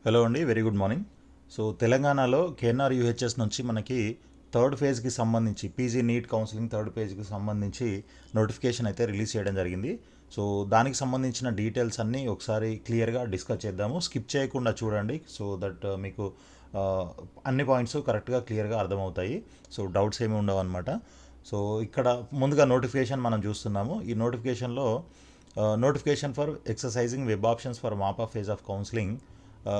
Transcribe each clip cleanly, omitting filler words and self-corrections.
Hello అండి, very good morning. So తెలంగాణలో KNR UHS నుంచి మనకి థర్డ్ ఫేజ్కి సంబంధించి పీజీ నీట్ కౌన్సిలింగ్ థర్డ్ ఫేజ్కి సంబంధించి నోటిఫికేషన్ అయితే రిలీజ్ చేయడం జరిగింది. సో దానికి సంబంధించిన డీటెయిల్స్ అన్నీ ఒకసారి క్లియర్గా డిస్కస్ చేద్దాము. స్కిప్ చేయకుండా చూడండి, సో దట్ మీకు ఆ, అన్ని పాయింట్స్ కరెక్ట్గా క్లియర్గా అర్థమవుతాయి. సో డౌట్స్ ఏమి ఉండవు అనమాట. సో ఇక్కడ ముందుగా నోటిఫికేషన్ మనం చూస్తున్నాము. ఈ నోటిఫికేషన్లో notification for exercising web options for mop up phase of counselling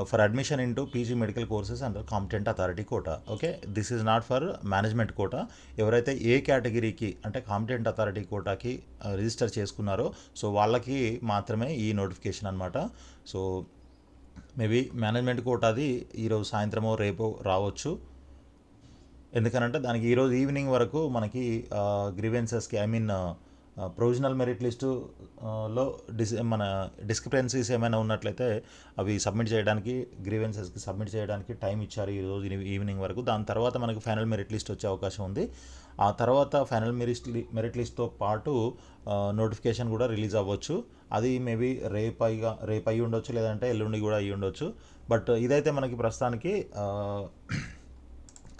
for admission into PG medical courses under competent authority quota. Okay, this is not for management quota. ఎవరైతే ఏ కేటగిరీకి అంటే కాంపిటెంట్ అథారిటీ కోటాకి రిజిస్టర్ చేసుకున్నారో సో వాళ్ళకి మాత్రమే ఈ notification అనమాట. సో మేబీ మేనేజ్మెంట్ కోటాది ఈరోజు సాయంత్రమో రేపో రావచ్చు. ఎందుకనంటే దానికి ఈరోజు ఈవినింగ్ వరకు మనకి గ్రీవెన్సెస్కి ప్రొవిజనల్ మెరిట్ లిస్టు లో మన డిస్క్రిపెన్సీస్ ఏమైనా ఉన్నట్లయితే అవి సబ్మిట్ చేయడానికి, గ్రీవెన్సెస్కి సబ్మిట్ చేయడానికి టైం ఇచ్చారు ఈరోజు ఈవినింగ్ వరకు. దాని తర్వాత మనకు ఫైనల్ మెరిట్ లిస్ట్ వచ్చే అవకాశం ఉంది. ఆ తర్వాత ఫైనల్ మెరిట్ లిస్ట్తో పాటు నోటిఫికేషన్ కూడా రిలీజ్ అవ్వచ్చు. అది మేబీ రేపు అయ్యి ఉండొచ్చు, లేదంటే ఎల్లుండి కూడా అయ్యి ఉండొచ్చు. బట్ ఇదైతే మనకి ప్రస్తుతానికి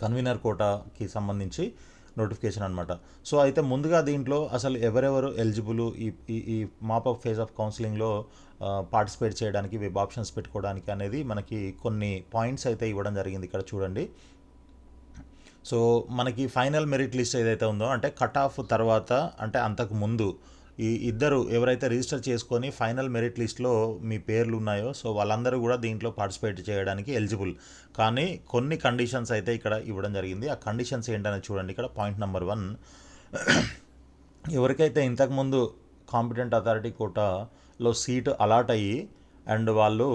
కన్వీనర్ కోటాకి సంబంధించి నోటిఫికేషన్ అనమాట. సో అయితే ముందుగా దీంట్లో అసలు ఎవరెవరు ఎలిజిబుల్ ఈ ఈ ఈ మాపప్ ఫేజ్ ఆఫ్ కౌన్సిలింగ్లో పార్టిసిపేట్ చేయడానికి, వెబ్ ఆప్షన్స్ పెట్టుకోవడానికి అనేది మనకి కొన్ని పాయింట్స్ అయితే ఇవ్వడం జరిగింది. ఇక్కడ చూడండి. సో మనకి ఫైనల్ మెరిట్ లిస్ట్ ఏదైతే ఉందో అంటే కట్ ఆఫ్ తర్వాత అంటే అంతకు ముందు ఈ ఇద్దరు ఎవరైతే రిజిస్టర్ చేసుకొని ఫైనల్ మెరిట్ లిస్ట్లో మీ పేర్లు ఉన్నాయో సో వాళ్ళందరూ కూడా దీంట్లో పార్టిసిపేట్ చేయడానికి ఎలిజిబుల్. కానీ కొన్ని కండిషన్స్ అయితే ఇక్కడ ఇవ్వడం జరిగింది. ఆ కండిషన్స్ ఏంటనేది చూడండి. ఇక్కడ పాయింట్ నెంబర్ 1, ఎవరికైతే ఇంతకుముందు కాంపిటెంట్ అథారిటీ కోటాలో సీటు అలాట్ అయ్యి అండ్ వాళ్ళు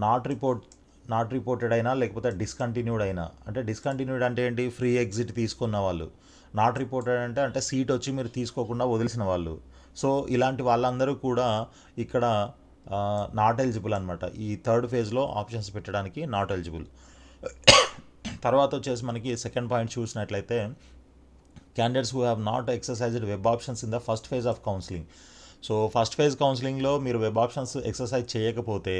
నాట్ రిపోర్ట్ నాట్ రిపోర్టెడ్ అయినా లేకపోతే డిస్కంటిన్యూడ్ అయినా, అంటే డిస్కంటిన్యూడ్ అంటే ఏంటి, ఫ్రీ ఎగ్జిట్ తీసుకున్న వాళ్ళు. నాట్ రిపోర్టెడ్ అంటే సీట్ వచ్చి మీరు తీసుకోకుండా వదిలిసిన వాళ్ళు. సో ఇలాంటి వాళ్ళందరూ కూడా ఇక్కడ నాట్ ఎలిజిబుల్ అనమాట. ఈ థర్డ్ ఫేజ్లో ఆప్షన్స్ పెట్టడానికి నాట్ ఎలిజిబుల్. తర్వాత వచ్చేసి మనకి సెకండ్ పాయింట్ చూసినట్లయితే candidates who have not exercised web options in the first phase of counselling. So first phase కౌన్సిలింగ్లో మీరు వెబ్ ఆప్షన్స్ ఎక్సర్సైజ్ చేయకపోతే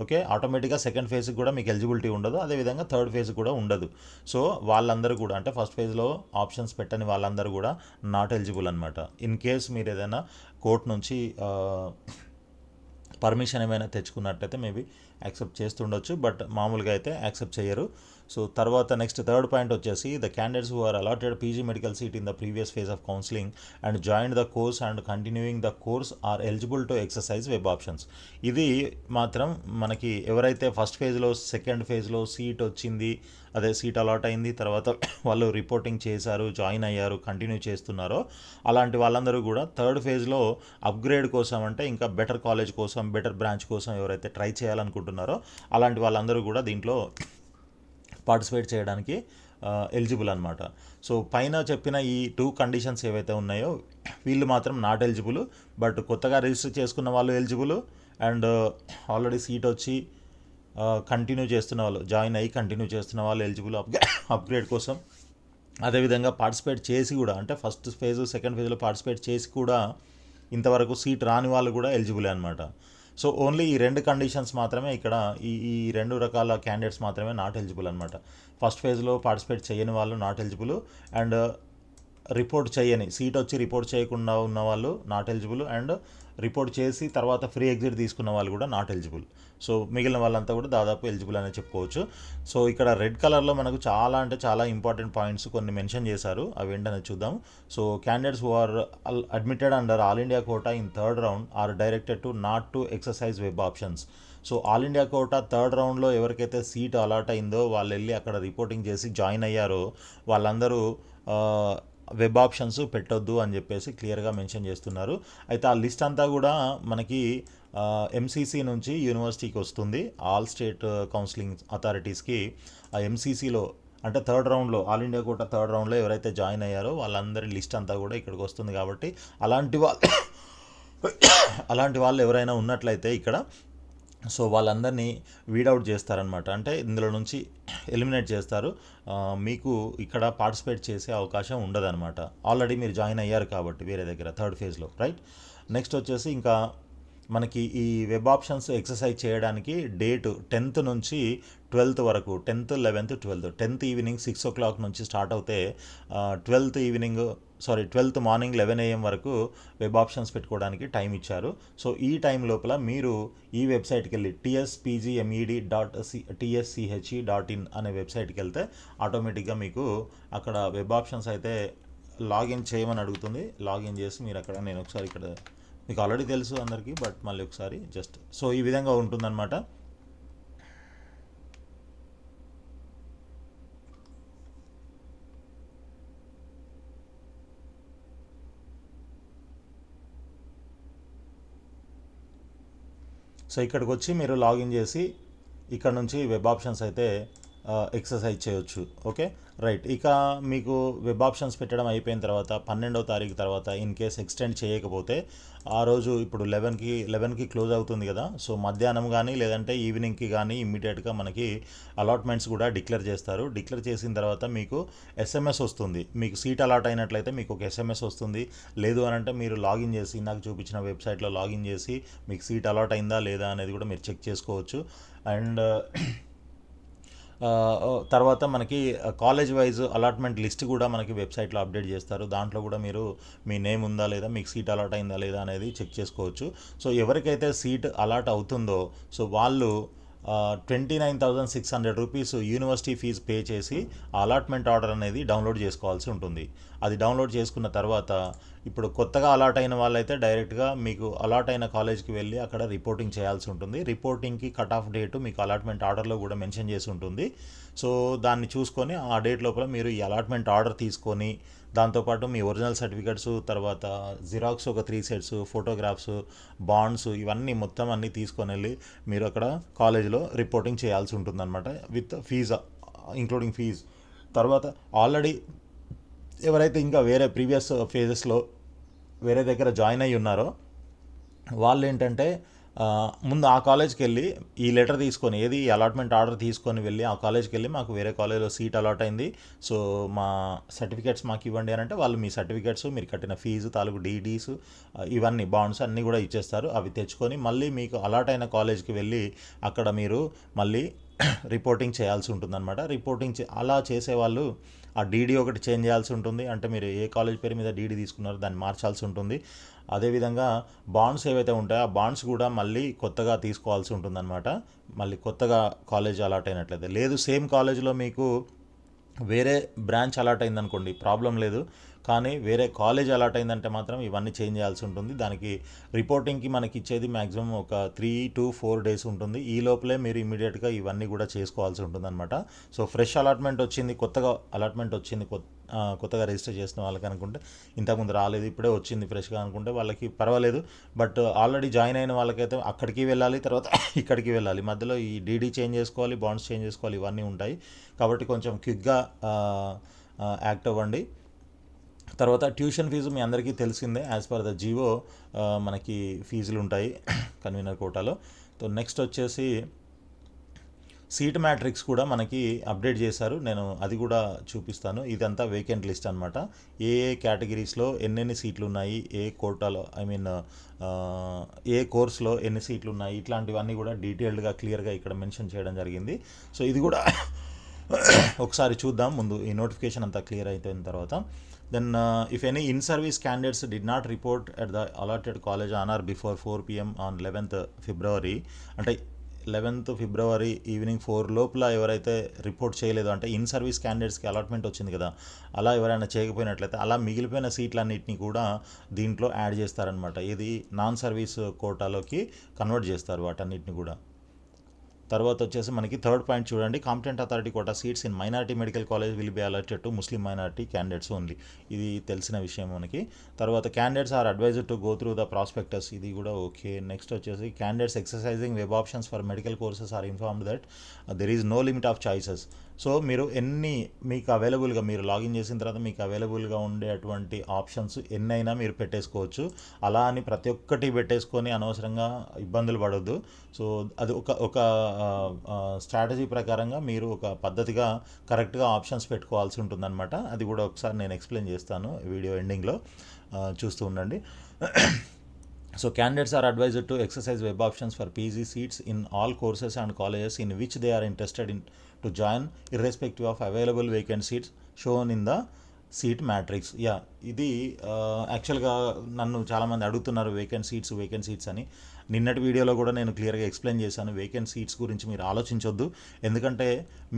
ఓకే, ఆటోమేటిక్గా సెకండ్ ఫేజ్కి కూడా మీకు ఎలిజిబిలిటీ ఉండదు, అదేవిధంగా థర్డ్ ఫేజ్ కూడా ఉండదు. సో వాళ్ళందరూ కూడా అంటే ఫస్ట్ ఫేజ్లో ఆప్షన్స్ పెట్టని వాళ్ళందరూ కూడా నాట్ ఎలిజిబుల్ అనమాట. ఇన్ కేస్ మీరు ఏదైనా కోర్ట్ నుంచి పర్మిషన్ ఏమైనా తెచ్చుకున్నట్టయితే మేబీ యాక్సెప్ట్ చేస్తుండొచ్చు, బట్ మామూలుగా అయితే యాక్సెప్ట్ చేయరు. సో తర్వాత నెక్స్ట్ థర్డ్ పాయింట్ వచ్చేసి the candidates who are allotted PG medical seat in the previous phase of counselling and join the course and continuing the course are eligible to exercise web options. ఇది మాత్రం మనకి ఎవరైతే first ఫేజ్లో second ఫేజ్లో seat వచ్చింది, అదే seat allot అయింది, తర్వాత వాళ్ళు రిపోర్టింగ్ చేశారు, జాయిన్ అయ్యారు, కంటిన్యూ చేస్తున్నారో అలాంటి వాళ్ళందరూ కూడా థర్డ్ ఫేజ్లో అప్గ్రేడ్ కోసం అంటే ఇంకా బెటర్ కాలేజ్ కోసం, బెటర్ బ్రాంచ్ కోసం ఎవరైతే ట్రై చేయాలనుకుంటున్నారో అలాంటి వాళ్ళందరూ కూడా దీంట్లో పార్టిసిపేట్ చేయడానికి ఎలిజిబుల్ అనమాట. సో పైన చెప్పిన ఈ 2 కండిషన్స్ ఏవైతే ఉన్నాయో వీళ్ళు మాత్రం నాట్ ఎలిజిబుల్. బట్ కొత్తగా రిజిస్టర్ చేసుకున్న వాళ్ళు ఎలిజిబుల్ అండ్ ఆల్రెడీ సీట్ వచ్చి కంటిన్యూ చేస్తున్న వాళ్ళు, జాయిన్ అయ్యి కంటిన్యూ చేస్తున్న వాళ్ళు ఎలిజిబుల్ అప్గ్రేడ్ కోసం. అదేవిధంగా పార్టిసిపేట్ చేసి కూడా అంటే ఫస్ట్ ఫేజ్ సెకండ్ ఫేజ్లో పార్టిసిపేట్ చేసి కూడా ఇంతవరకు సీట్ రాని వాళ్ళు కూడా ఎలిజిబులే అనమాట. సో ఓన్లీ ఈ 2 కండిషన్స్ మాత్రమే ఇక్కడ ఈ 2 రకాల క్యాండిడేట్స్ మాత్రమే నాట్ ఎలిజిబుల్ అనమాట. ఫస్ట్ ఫేజ్లో పార్టిసిపేట్ చేయని వాళ్ళు నాట్ ఎలిజిబుల్ అండ్ రిపోర్ట్ చేయని సీట్ వచ్చి రిపోర్ట్ చేయకుండా ఉన్న వాళ్ళు నాట్ ఎలిజిబుల్ అండ్ రిపోర్ట్ చేసి తర్వాత ఫ్రీ ఎగ్జిట్ తీసుకున్న వాళ్ళు కూడా నాట్ ఎలిజిబుల్. సో మిగిలిన వాళ్ళంతా కూడా దాదాపు ఎలిజిబుల్ అనే చెప్పుకోవచ్చు. సో ఇక్కడ రెడ్ కలర్లో మనకు చాలా అంటే చాలా ఇంపార్టెంట్ పాయింట్స్ కొన్ని మెన్షన్ చేశారు, అవి ఏంటనే చూద్దాం. So candidates who are admitted under all India quota in third round are directed to not to exercise web options. So all India quota third రౌండ్లో ఎవరికైతే సీట్ అలాట్ అయిందో వాళ్ళు వెళ్ళి అక్కడ రిపోర్టింగ్ చేసి జాయిన్ అయ్యారో వాళ్ళందరూ వెబ్ ఆప్షన్స్ పెట్టొద్దు అని చెప్పేసి క్లియర్గా మెన్షన్ చేస్తున్నారు. అయితే ఆ లిస్ట్ అంతా కూడా మనకి ఎంసీసీ నుంచి యూనివర్సిటీకి వస్తుంది. ఆల్ స్టేట్ కౌన్సిలింగ్ అథారిటీస్కి ఆ ఎంసీసీలో అంటే థర్డ్ రౌండ్లో ఆల్ ఇండియా కోటా థర్డ్ రౌండ్లో ఎవరైతే జాయిన్ అయ్యారో వాళ్ళందరి లిస్ట్ అంతా కూడా ఇక్కడికి వస్తుంది. కాబట్టి అలాంటి వాళ్ళు ఎవరైనా ఉన్నట్లయితే ఇక్కడ సో వాళ్ళందరినీ వీడౌట్ చేస్తారనమాట. అంటే ఇందులో నుంచి ఎలిమినేట్ చేస్తారు. మీకు ఇక్కడ పార్టిసిపేట్ చేసే అవకాశం ఉండదన్నమాట. ఆల్రెడీ మీరు జాయిన్ అయ్యారు కాబట్టి వేరే దగ్గర థర్డ్ ఫేజ్లో, రైట్. నెక్స్ట్ వచ్చేసి ఇంకా మనకి ఈ వెబ్ ఆప్షన్స్ ఎక్సర్సైజ్ చేయడానికి డేట్ 10th నుంచి 12th వరకు, 10th 11th 12th, 10th evening 6 o'clock నుంచి స్టార్ట్ అవుతే 12th evening, 12th morning 11 AM వరకు వెబ్ ఆప్షన్స్ పెట్టుకోవడానికి టైం ఇచ్చారు. సో ఈ టైం లోపల మీరు ఈ వెబ్సైట్కి వెళ్ళి tspgmed.tschE.in అనే వెబ్సైట్కి వెళ్తే ఆటోమేటిక్గా మీకు అక్కడ వెబ్ ఆప్షన్స్ అయితే లాగిన్ చేయమని అడుగుతుంది. లాగిన్ చేసి మీరు అక్కడ, నేను ఒకసారి ఇక్కడ, మీకు ఆల్రెడీ తెలుసు అందరికీ, బట్ మళ్ళీ ఒకసారి జస్ట్, సో ఈ విధంగా ఉంటుందన్నమాట. సో ఇక్కడికి వచ్చి మీరు లాగిన్ చేసి ఇక్కడ నుంచి వెబ్ ఆప్షన్స్ అయితే ఎక్సర్సైజ్ చేయొచ్చు. Okay, right. ఇక మీకు వెబ్ ఆప్షన్స్ పెట్టడం అయిపోయిన తర్వాత 12వ తారీఖు తర్వాత ఇన్ కేస్ ఎక్స్టెండ్ చేయకపోతే ఆ రోజు ఇప్పుడు 11కి క్లోజ్ అవుతుంది కదా, సో మధ్యాహ్నం కానీ లేదంటే ఈవినింగ్కి కానీ ఇమ్మీడియట్గా మనకి అలాట్మెంట్స్ కూడా డిక్లేర్ చేస్తారు. డిక్లేర్ చేసిన తర్వాత మీకు ఎస్ఎంఎస్ వస్తుంది. మీకు సీట్ అలాట్ అయినట్లయితే మీకు ఒక ఎస్ఎంఎస్ వస్తుంది. లేదు అని అంటే మీరు లాగిన్ చేసి, నాకు చూపించిన వెబ్సైట్లో లాగిన్ చేసి మీకు సీట్ అలాట్ అయిందా లేదా అనేది కూడా మీరు చెక్ చేసుకోవచ్చు. అండ్ తర్వాత మనకి కాలేజ్ వైజ్ అలాట్మెంట్ లిస్ట్ కూడా మనకి వెబ్సైట్లో అప్డేట్ చేస్తారు. దాంట్లో కూడా మీరు మీ నేమ్ ఉందా లేదా, మీకు సీట్ అలాట్ అయిందా లేదా అనేది చెక్ చేసుకోవచ్చు. సో ఎవరికైతే సీట్ అలాట్ అవుతుందో సో వాళ్ళు 29,600 రూపీస్ యూనివర్సిటీ ఫీజు పే చేసి అలాట్మెంట్ ఆర్డర్ అనేది డౌన్లోడ్ చేసుకోవాల్సి ఉంటుంది. అది డౌన్లోడ్ చేసుకున్న తర్వాత ఇప్పుడు కొత్తగా అలాట్ అయిన వాళ్ళైతే డైరెక్ట్గా మీకు అలాట్ అయిన కాలేజ్కి వెళ్ళి అక్కడ రిపోర్టింగ్ చేయాల్సి ఉంటుంది. రిపోర్టింగ్కి కట్ ఆఫ్ డేటు మీకు అలాట్మెంట్ ఆర్డర్లో కూడా మెన్షన్ చేసి ఉంటుంది. సో దాన్ని చూసుకొని ఆ డేట్ లోపల మీరు ఈ అలాట్మెంట్ ఆర్డర్ తీసుకొని దాంతోపాటు మీ ఒరిజినల్ సర్టిఫికెట్స్, తర్వాత జిరాక్స్ ఒక 3 సెట్స్, ఫోటోగ్రాఫ్స్, బాండ్స్, ఇవన్నీ మొత్తం అన్నీ తీసుకొని వెళ్ళి మీరు అక్కడ కాలేజీలో రిపోర్టింగ్ చేయాల్సి ఉంటుందన్నమాట, విత్ ఫీజు, ఇంక్లూడింగ్ ఫీజ్. తర్వాత ఆల్రెడీ ఎవరైతే ఇంకా వేరే ప్రీవియస్ ఫేజెస్లో వేరే దగ్గర జాయిన్ అయ్యి ఉన్నారో వాళ్ళు ఏంటంటే ముందు ఆ కాలేజ్కి వెళ్ళి ఈ లెటర్ తీసుకొని, ఏది అలాట్మెంట్ ఆర్డర్ తీసుకొని వెళ్ళి ఆ కాలేజ్కి వెళ్ళి మాకు వేరే కాలేజ్లో సీట్ అలాట్ అయింది, సో మా సర్టిఫికేట్స్ మాకు ఇవ్వండి అని అంటే వాళ్ళు మీ సర్టిఫికేట్స్, మీరు కట్టిన ఫీజు తాలూకు డీడీస్, ఇవన్నీ బాండ్స్ అన్నీ కూడా ఇచ్చేస్తారు. అవి తెచ్చుకొని మళ్ళీ మీకు అలాట్ అయిన కాలేజ్కి వెళ్ళి అక్కడ మీరు మళ్ళీ రిపోర్టింగ్ చేయాల్సి ఉంటుందన్నమాట. అలా చేసేవాళ్ళు ఆ డీడీ ఒకటి చేంజ్ చేయాల్సి ఉంటుంది. అంటే మీరు ఏ కాలేజ్ పేరు మీద డీడీ తీసుకున్నారో దాన్ని మార్చాల్సి ఉంటుంది. అదేవిధంగా బాండ్స్ ఏవైతే ఉంటాయో ఆ బాండ్స్ కూడా మళ్ళీ కొత్తగా తీసుకోవాల్సి ఉంటుందన్నమాట. మళ్ళీ కొత్తగా కాలేజ్ అలాట్ అయినట్లయితే. లేదు సేమ్ కాలేజ్లో మీకు వేరే బ్రాంచ్ అలాట్ అయిందనుకోండి, ప్రాబ్లం లేదు. కానీ వేరే కాలేజ్ అలాట్ అయిందంటే మాత్రం ఇవన్నీ చేంజ్ చేయాల్సి ఉంటుంది. దానికి రిపోర్టింగ్కి మనకి ఇచ్చేది మ్యాక్సిమం ఒక 3 to 4 days ఉంటుంది. ఈ లోపలే మీరు ఇమీడియట్గా ఇవన్నీ కూడా చేసుకోవాల్సి ఉంటుంది అనమాట. సో ఫ్రెష్ అలాట్మెంట్ వచ్చింది, కొత్తగా అలాట్మెంట్ వచ్చింది, కొత్తగా రిజిస్టర్ చేసిన వాళ్ళకి అనుకుంటే, ఇంతకుముందు రాలేదు ఇప్పుడే వచ్చింది ఫ్రెష్గా అనుకుంటే వాళ్ళకి పర్వాలేదు. బట్ ఆల్రెడీ జాయిన్ అయిన వాళ్ళకైతే అక్కడికి వెళ్ళాలి, తర్వాత ఇక్కడికి వెళ్ళాలి, మధ్యలో ఈ డీడీ చేంజ్ చేసుకోవాలి, బాండ్స్ చేంజ్ చేసుకోవాలి, ఇవన్నీ ఉంటాయి. కాబట్టి కొంచెం క్విక్గా యాక్ట్ అవ్వండి. తర్వాత ట్యూషన్ ఫీజు మీ అందరికీ తెలిసిందే, యాజ్ పర్ ద జీవో మనకి ఫీజులు ఉంటాయి కన్వీనర్ కోటాలో. సో నెక్స్ట్ వచ్చేసి సీట్ మ్యాట్రిక్స్ కూడా మనకి అప్డేట్ చేశారు, నేను అది కూడా చూపిస్తాను. ఇదంతా వేకెంట్ లిస్ట్ అనమాట. ఏ కేటగిరీస్లో ఎన్నెన్ని సీట్లు ఉన్నాయి, ఏ కోటాలో, ఐ మీన్ ఏ కోర్స్లో ఎన్ని సీట్లు ఉన్నాయి, ఇట్లాంటివన్నీ కూడా డీటెయిల్డ్గా క్లియర్గా ఇక్కడ మెన్షన్ చేయడం జరిగింది. సో ఇది కూడా ఒకసారి చూద్దాం ముందు, ఈ నోటిఫికేషన్ అంతా క్లియర్ అయిపోయిన తర్వాత. Then if any in-service candidates did not report at the allotted college on or before 4 PM on 11th February, అంటే 11th February ఈవినింగ్ 4 లోపల ఎవరైతే రిపోర్ట్ చేయలేదో, అంటే ఇన్ సర్వీస్ క్యాండిడేట్స్కి అలాట్మెంట్ వచ్చింది కదా, అలా ఎవరైనా చేయకపోయినట్లయితే అలా మిగిలిపోయిన సీట్లన్నింటినీ కూడా దీంట్లో యాడ్ చేస్తారనమాట. ఇది నాన్ సర్వీస్ కోటాలోకి కన్వర్ట్ చేస్తారు వాటన్నిటిని కూడా. తర్వాత వచ్చేసి మనకి థర్డ్ పాయింట్ చూడండి, competent authority quota seats in minority medical college will be allotted to Muslim minority candidates only. ఇది తెలిసిన విషయం మనకి. తర్వాత candidates are advised to go through the prospectus, ఇది కూడా ఓకే. నెక్స్ట్ వచ్చేసి candidates exercising web options for medical courses are informed that there is no limit of choices. So మీరు మీకు అవైలబుల్గా, మీరు లాగిన్ చేసిన తర్వాత మీకు అవైలబుల్గా ఉండేటువంటి ఆప్షన్స్ ఎన్నైనా మీరు పెట్టేసుకోవచ్చు. అలా అని ప్రతి ఒక్కటి పెట్టేసుకొని అనవసరంగా ఇబ్బందులు పడొద్దు. సో అది ఒక స్ట్రాటజీ ప్రకారంగా మీరు ఒక పద్ధతిగా కరెక్ట్గా ఆప్షన్స్ పెట్టుకోవాల్సి ఉంటుందన్నమాట. అది కూడా ఒకసారి నేను ఎక్స్ప్లెయిన్ చేస్తాను వీడియో ఎండింగ్లో, చూస్తూ ఉండండి. So candidates are advised to exercise web options for PG seats in all courses and colleges in which they are interested in to join, irrespective of available vacant seats shown in the seat matrix. Yeah, ఇది యాక్చువల్గా నన్ను చాలామంది అడుగుతున్నారు vacant seats అని. నిన్నటి వీడియోలో కూడా నేను క్లియర్గా ఎక్స్ప్లెయిన్ చేశాను. వేకెంట్ సీట్స్ గురించి మీరు ఆలోచించొద్దు, ఎందుకంటే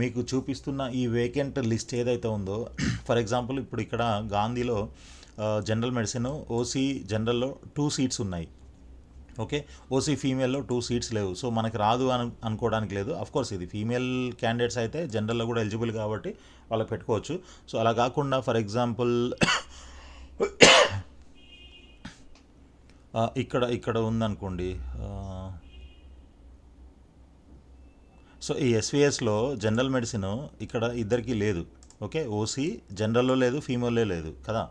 మీకు చూపిస్తున్న ఈ వేకెంట్ లిస్ట్ ఏదైతే ఉందో, ఫర్ ఎగ్జాంపుల్ ఇప్పుడు ఇక్కడ గాంధీలో జనరల్ మెడిసిన్ ఓసీ జనరల్లో 2 సీట్స్ ఉన్నాయి. ఓకే, ఓసీ ఫీమేల్లో 2 సీట్స్ లేవు. సో మనకి రాదు అనుకోవడానికి లేదు. కోర్స్ ఇది ఫీమేల్ క్యాండిడేట్స్ అయితే జనరల్లో కూడా ఎలిజిబుల్ కాబట్టి వాళ్ళకి పెట్టుకోవచ్చు. సో అలా కాకుండా ఫర్ ఎగ్జాంపుల్ ఇక్కడ ఇక్కడ ఉందనుకోండి. సో ఈ ఎస్విఎస్లో జనరల్ మెడిసిన్ ఇక్కడ ఇద్దరికీ లేదు. ఓకే, ఓసీ జనరల్లో లేదు, ఫీమేల్లో లేదు కదా.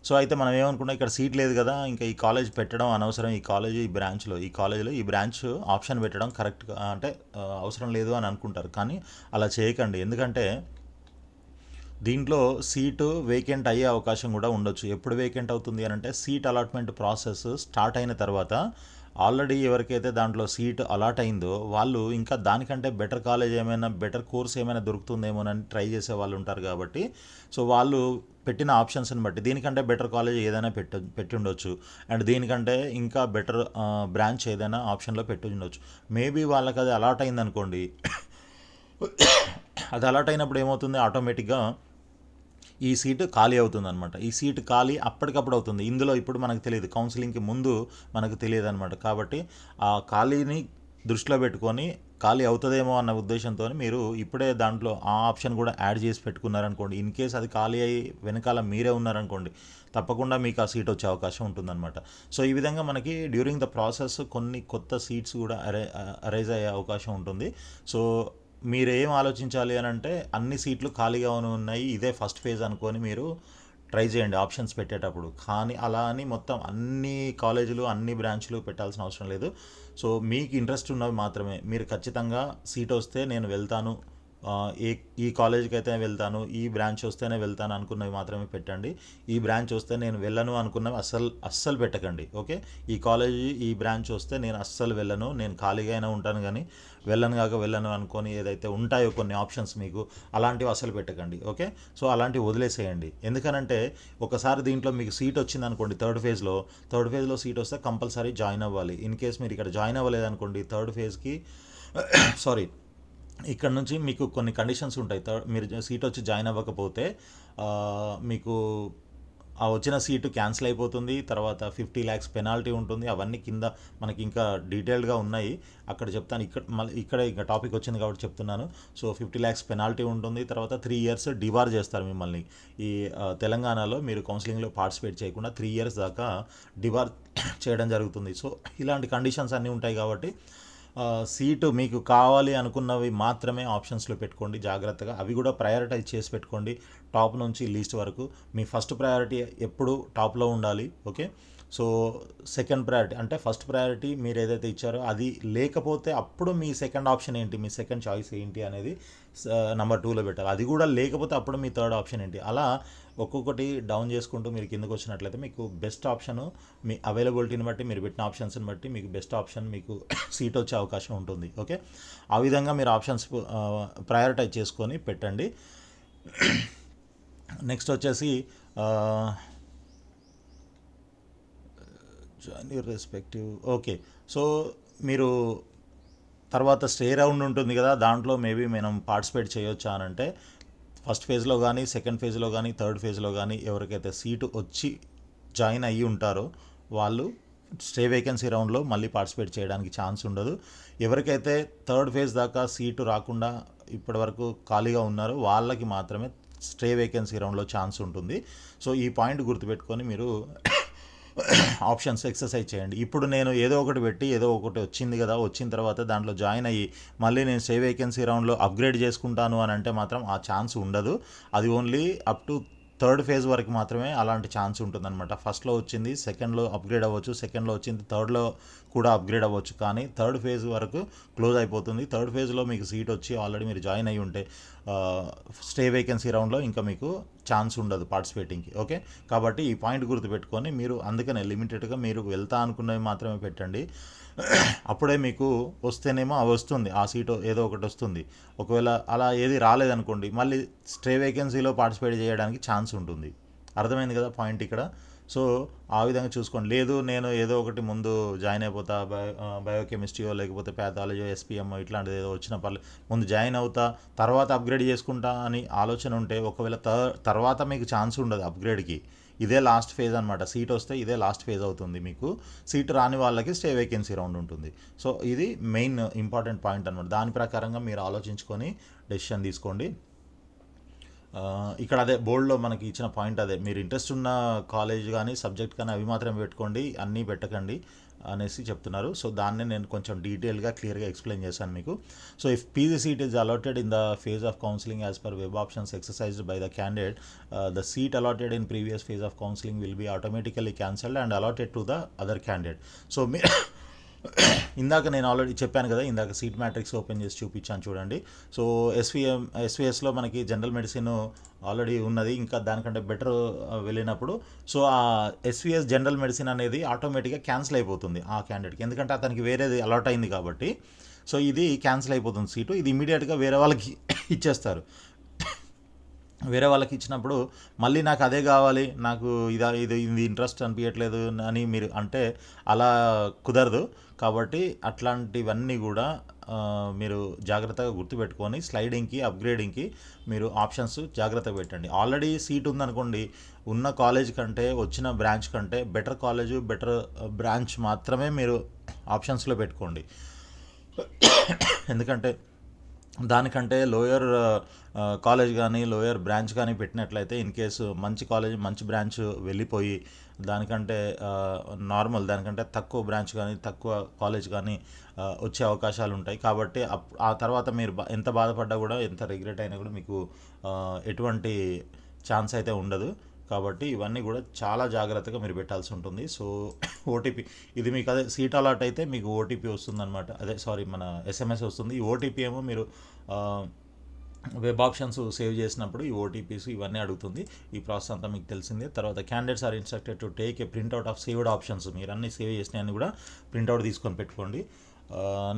సో అయితే మనం ఏమనుకున్నాం, ఇక్కడ సీట్ లేదు కదా, ఇంకా ఈ కాలేజ్ పెట్టడం అనవసరం, ఈ కాలేజీలో ఈ బ్రాంచ్ ఆప్షన్ పెట్టడం కరెక్ట్ అంటే అవసరం లేదు అని అనుకుంటారు. కానీ అలా చేయకండి, ఎందుకంటే దీంట్లో సీటు వేకెంట్ అయ్యే అవకాశం కూడా ఉండొచ్చు. ఎప్పుడు వేకెంట్ అవుతుంది అని అంటే సీట్ అలాట్మెంట్ ప్రాసెస్ స్టార్ట్ అయిన తర్వాత ఆల్రెడీ ఎవరికైతే దాంట్లో సీట్ అలాట్ అయిందో వాళ్ళు ఇంకా దానికంటే బెటర్ కాలేజ్ ఏమైనా బెటర్ కోర్స్ ఏమైనా దొరుకుతుందేమోనని ట్రై చేసే వాళ్ళు ఉంటారు. కాబట్టి సో వాళ్ళు పెట్టిన ఆప్షన్స్ని బట్టి దీనికంటే బెటర్ కాలేజ్ ఏదైనా పెట్టి ఉండొచ్చు, అండ్ దీనికంటే ఇంకా బెటర్ బ్రాంచ్ ఏదైనా ఆప్షన్లో పెట్టి ఉండొచ్చు. మేబీ వాళ్ళకి అది అలాట్ అయిందనుకోండి, అది అలాట్ అయినప్పుడు ఏమవుతుంది, ఆటోమేటిక్గా ఈ సీటు ఖాళీ అవుతుంది అనమాట. ఈ సీటు ఖాళీ అప్పటికప్పుడు అవుతుంది. ఇందులో ఇప్పుడు మనకు తెలియదు, కౌన్సిలింగ్కి ముందు మనకు తెలియదు అనమాట. కాబట్టి ఆ ఖాళీని దృష్టిలో పెట్టుకొని ఖాళీ అవుతుందేమో అన్న ఉద్దేశంతో మీరు ఇప్పుడే దాంట్లో ఆ ఆప్షన్ కూడా యాడ్ చేసి పెట్టుకున్నారనుకోండి. ఇన్ కేస్ అది ఖాళీ అయ్యి వెనకాల మీరే ఉన్నారనుకోండి, తప్పకుండా మీకు ఆ సీట్ వచ్చే అవకాశం ఉంటుందన్నమాట. సో ఈ విధంగా మనకి డ్యూరింగ్ ద ప్రాసెస్ కొన్ని కొత్త సీట్స్ కూడా అరైజ్ అయ్యే అవకాశం ఉంటుంది. సో మీరేం ఆలోచించాలి అని అంటే అన్ని సీట్లు ఖాళీగా ఉన్నాయి, ఇదే ఫస్ట్ ఫేజ్ అనుకొని మీరు ట్రై చేయండి ఆప్షన్స్ పెట్టేటప్పుడు. కానీ అలా అని మొత్తం అన్ని కాలేజీలు అన్ని బ్రాంచ్లు పెట్టాల్సిన అవసరం లేదు. సో మీకు ఇంట్రెస్ట్ ఉన్నవి మాత్రమే మీరు ఖచ్చితంగా సీట్ వస్తే నేను వెళ్తాను, ఈ కాలేజీకి అయితే వెళ్తాను, ఈ బ్రాంచ్ వస్తేనే వెళ్తాను అనుకున్నవి మాత్రమే పెట్టండి. ఈ బ్రాంచ్ వస్తే నేను వెళ్ళను అనుకున్నవి అస్సలు పెట్టకండి. ఓకే, ఈ కాలేజీ ఈ బ్రాంచ్ వస్తే నేను అస్సలు వెళ్ళను, నేను ఖాళీగా అయినా ఉంటాను, కానీ వెళ్ళను అనుకొని ఏదైతే ఉంటాయో కొన్ని ఆప్షన్స్ మీకు, అలాంటివి అస్సలు పెట్టకండి. ఓకే, సో అలాంటివి వదిలేసేయండి. ఎందుకనంటే ఒకసారి దీంట్లో మీకు సీట్ వచ్చింది అనుకోండి, థర్డ్ ఫేజ్లో సీట్ వస్తే కంపల్సరీ జాయిన్ అవ్వాలి. ఇన్ కేస్ మీరు ఇక్కడ జాయిన్ అవ్వలేదనుకోండి థర్డ్ ఫేజ్కి సారీ ఇక్కడ నుంచి మీకు కొన్ని కండిషన్స్ ఉంటాయి. మీరు సీట్ వచ్చి జాయిన్ అవ్వకపోతే మీకు ఆ వచ్చిన సీటు క్యాన్సిల్ అయిపోతుంది. తర్వాత 50 lakhs పెనాల్టీ ఉంటుంది. అవన్నీ కింద మనకి ఇంకా డీటెయిల్డ్గా ఉన్నాయి, అక్కడ చెప్తాను. ఇక్కడ ఇంకా టాపిక్ వచ్చింది కాబట్టి చెప్తున్నాను. సో 50 lakhs పెనాల్టీ ఉంటుంది. తర్వాత 3 years డిబార్ చేస్తారు మిమ్మల్ని. ఈ తెలంగాణలో మీరు కౌన్సిలింగ్లో పార్టిసిపేట్ చేయకుండా 3 years దాకా డిబార్ చేయడం జరుగుతుంది. సో ఇలాంటి కండిషన్స్ అన్నీ ఉంటాయి కాబట్టి సీటు మీకు కావాలి అనుకున్నవి మాత్రమే ఆప్షన్స్లో పెట్టుకోండి జాగ్రత్తగా. అవి కూడా ప్రయారిటైజ్ చేసి పెట్టుకోండి, టాప్ నుంచి లీస్ట్ వరకు. మీ ఫస్ట్ ప్రయారిటీ ఎప్పుడు టాప్లో ఉండాలి. ఓకే, సో సెకండ్ ప్రయారిటీ అంటే ఫస్ట్ ప్రయారిటీ మీరు ఏదైతే ఇచ్చారో అది లేకపోతే అప్పుడు మీ సెకండ్ ఆప్షన్ ఏంటి, మీ సెకండ్ చాయిస్ ఏంటి అనేది నెంబర్ 2లో పెట్టాలి. అది కూడా లేకపోతే అప్పుడు మీ థర్డ్ ఆప్షన్ ఏంటి, అలా ఒక్కొక్కటి డౌన్ చేసుకుంటూ మీరు కిందకు వచ్చినట్లయితే మీకు బెస్ట్ ఆప్షను మీ అవైలబిలిటీని బట్టి మీరు పెట్టిన ఆప్షన్స్ని బట్టి మీకు బెస్ట్ ఆప్షన్ మీకు సీట్ వచ్చే అవకాశం ఉంటుంది. ఓకే, ఆ విధంగా మీరు ఆప్షన్స్ ప్రయారిటైజ్ చేసుకొని పెట్టండి. నెక్స్ట్ వచ్చేసి join your respective. Okay, so మీరు తర్వాత స్టే రౌండ్ ఉంటుంది కదా, దాంట్లో మేబీ మనం పార్టిసిపేట్ చేయొచ్చా అని అంటే ఫస్ట్ ఫేజ్లో కానీ సెకండ్ ఫేజ్లో కానీ థర్డ్ ఫేజ్లో కానీ ఎవరికైతే సీటు వచ్చి జాయిన్ అయ్యి ఉంటారో వాళ్ళు స్టే వేకెన్సీ రౌండ్లో మళ్ళీ పార్టిసిపేట్ చేయడానికి ఛాన్స్ ఉండదు. ఎవరికైతే థర్డ్ ఫేజ్ దాకా సీటు రాకుండా ఇప్పటివరకు ఖాళీగా ఉన్నారో వాళ్ళకి మాత్రమే స్టే వేకెన్సీ రౌండ్లో ఛాన్స్ ఉంటుంది. సో ఈ పాయింట్ గుర్తుపెట్టుకొని మీరు ఆప్షన్స్ ఎక్సర్సైజ్ చేయండి. ఇప్పుడు నేను ఏదో ఒకటి పెట్టి ఏదో ఒకటి వచ్చింది కదా, వచ్చిన తర్వాత దాంట్లో జాయిన్ అయ్యి మళ్ళీ నేను స్టే వేకెన్సీ రౌండ్లో అప్గ్రేడ్ చేసుకుంటాను అని అంటే మాత్రం ఆ ఛాన్స్ ఉండదు. అది only up to third phase వరకు మాత్రమే అలాంటి ఛాన్స్ ఉంటుందన్నమాట. ఫస్ట్లో వచ్చింది సెకండ్లో అప్గ్రేడ్ అవ్వచ్చు, సెకండ్లో వచ్చింది థర్డ్లో కూడా అప్గ్రేడ్ అవ్వచ్చు, కానీ థర్డ్ ఫేజ్ వరకు క్లోజ్ అయిపోతుంది. థర్డ్ ఫేజ్లో మీకు సీట్ వచ్చి ఆల్రెడీ మీరు జాయిన్ అయ్యి ఉంటే స్టే వేకెన్సీ రౌండ్లో ఇంకా మీకు ఛాన్స్ ఉండదు పార్టిసిపేటింగ్కి. ఓకే, కాబట్టి ఈ పాయింట్ గుర్తుపెట్టుకొని మీరు అందుకనే లిమిటెడ్గా మీరు వెళ్తా అనుకున్నవి మాత్రమే పెట్టండి. అప్పుడే మీకు వస్తేనేమో అవి వస్తుంది, ఆ సీటు ఏదో ఒకటి వస్తుంది. ఒకవేళ అలా ఏది రాలేదనుకోండి, మళ్ళీ స్టే వేకెన్సీలో పార్టిసిపేట్ చేయడానికి ఛాన్స్ ఉంటుంది. అర్థమైంది కదా పాయింట్ ఇక్కడ. సో ఆ విధంగా చూసుకోండి. లేదు నేను ఏదో ఒకటి ముందు జాయిన్ అయిపోతా, బయోకెమిస్ట్రీయో లేకపోతే ప్యాథాలజీ, ఎస్పీఎం ఇట్లాంటిది ఏదో వచ్చిన పర్లేదు ముందు జాయిన్ అవుతా, తర్వాత అప్గ్రేడ్ చేసుకుంటా అని ఆలోచన ఉంటే ఒకవేళ తర్వాత మీకు ఛాన్స్ ఉండదు అప్గ్రేడ్కి. ఇదే లాస్ట్ ఫేజ్ అనమాట. సీట్ వస్తే ఇదే లాస్ట్ ఫేజ్ అవుతుంది. మీకు సీట్ రాని వాళ్ళకి స్టే వేకెన్సీ రౌండ్ ఉంటుంది. సో ఇది మెయిన్ ఇంపార్టెంట్ పాయింట్ అనమాట. దాని ప్రకారంగా మీరు ఆలోచించుకొని డెసిషన్ తీసుకోండి. ఇక్కడ అదే బోర్డులో మనకి ఇచ్చిన పాయింట్ అదే, మీరు ఇంట్రెస్ట్ ఉన్న కాలేజ్ కానీ సబ్జెక్ట్ కానీ అవి మాత్రమే పెట్టుకోండి, అన్నీ పెట్టకండి అనేసి చెప్తున్నారు. సో దాన్ని నేను కొంచెం డీటెయిల్గా క్లియర్గా ఎక్స్ప్లెయిన్ చేశాను మీకు. So if PG seat is allotted in the phase of counselling as per web options exercised by the candidate, the seat allotted in previous phase of counselling will be automatically cancelled and allotted to the other candidate. So మీ ఇందాక నేను already చెప్పాను కదా, ఇందాక seat matrix open చేసి చూపించాను చూడండి. So ఎస్విఎస్లో మనకి జనరల్ మెడిసిన్ ఆల్రెడీ ఉన్నది, ఇంకా దానికంటే బెటర్ వెళ్ళినప్పుడు సో ఆ ఎస్విఎస్ జనరల్ మెడిసిన్ అనేది ఆటోమేటిక్గా క్యాన్సిల్ అయిపోతుంది ఆ క్యాండిడేట్కి, ఎందుకంటే అతనికి వేరేది అలాట్ అయింది కాబట్టి. సో ఇది క్యాన్సిల్ అయిపోతుంది సీటు, ఇది ఇమీడియట్గా వేరే వాళ్ళకి ఇచ్చేస్తారు. వేరే వాళ్ళకి ఇచ్చినప్పుడు మళ్ళీ నాకు అదే కావాలి, నాకు ఇది ఇంట్రెస్ట్ అనిపించట్లేదు అని మీరు అంటే అలా కుదరదు. కాబట్టి అట్లాంటివన్నీ కూడా మీరు జాగ్రత్తగా గుర్తుపెట్టుకొని స్లైడింగ్కి అప్గ్రేడింగ్కి మీరు ఆప్షన్స్ జాగ్రత్తగా పెట్టండి. ఆల్రెడీ సీట్ ఉందనుకోండి, ఉన్న కాలేజ్ కంటే వచ్చిన బ్రాంచ్ కంటే బెటర్ కాలేజ్ బెటర్ బ్రాంచ్ మాత్రమే మీరు ఆప్షన్స్లో పెట్టుకోండి. ఎందుకంటే దానికంటే లోయర్ కాలేజ్ కానీ లోయర్ బ్రాంచ్ కానీ పెట్టినట్లయితే ఇన్ కేసు మంచి కాలేజ్ మంచి బ్రాంచ్ వెళ్ళిపోయి దానికంటే నార్మల్ దానికంటే తక్కువ బ్రాంచ్ కానీ తక్కువ కాలేజ్ కానీ వచ్చే అవకాశాలు ఉంటాయి. కాబట్టి ఆ తర్వాత మీరు ఎంత బాధపడ్డా కూడా ఎంత రిగ్రెట్ అయినా కూడా మీకు ఎటువంటి ఛాన్స్ అయితే ఉండదు. కాబట్టి ఇవన్నీ కూడా చాలా జాగ్రత్తగా మీరు పెట్టాల్సి ఉంటుంది. సో ఓటీపీ ఇది మీకు అదే సీట్ అలాట్ అయితే మీకు ఓటీపీ వస్తుందన్నమాట, అదే సారీ మన ఎస్ఎంఎస్ వస్తుంది. ఈ ఓటీపీ ఏమో మీరు వెబ్ ఆప్షన్స్ సేవ్ చేసినప్పుడు ఈ ఓటీపీస్ ఇవన్నీ అడుగుతుంది. ఈ ప్రాసెస్ అంతా మీకు తెలిసిందే. తర్వాత candidates are instructed to take a printout of saved options, మీరు అన్నీ సేవ్ చేసినవన్నీ కూడా ప్రింట్అవుట్ తీసుకొని పెట్టుకోండి.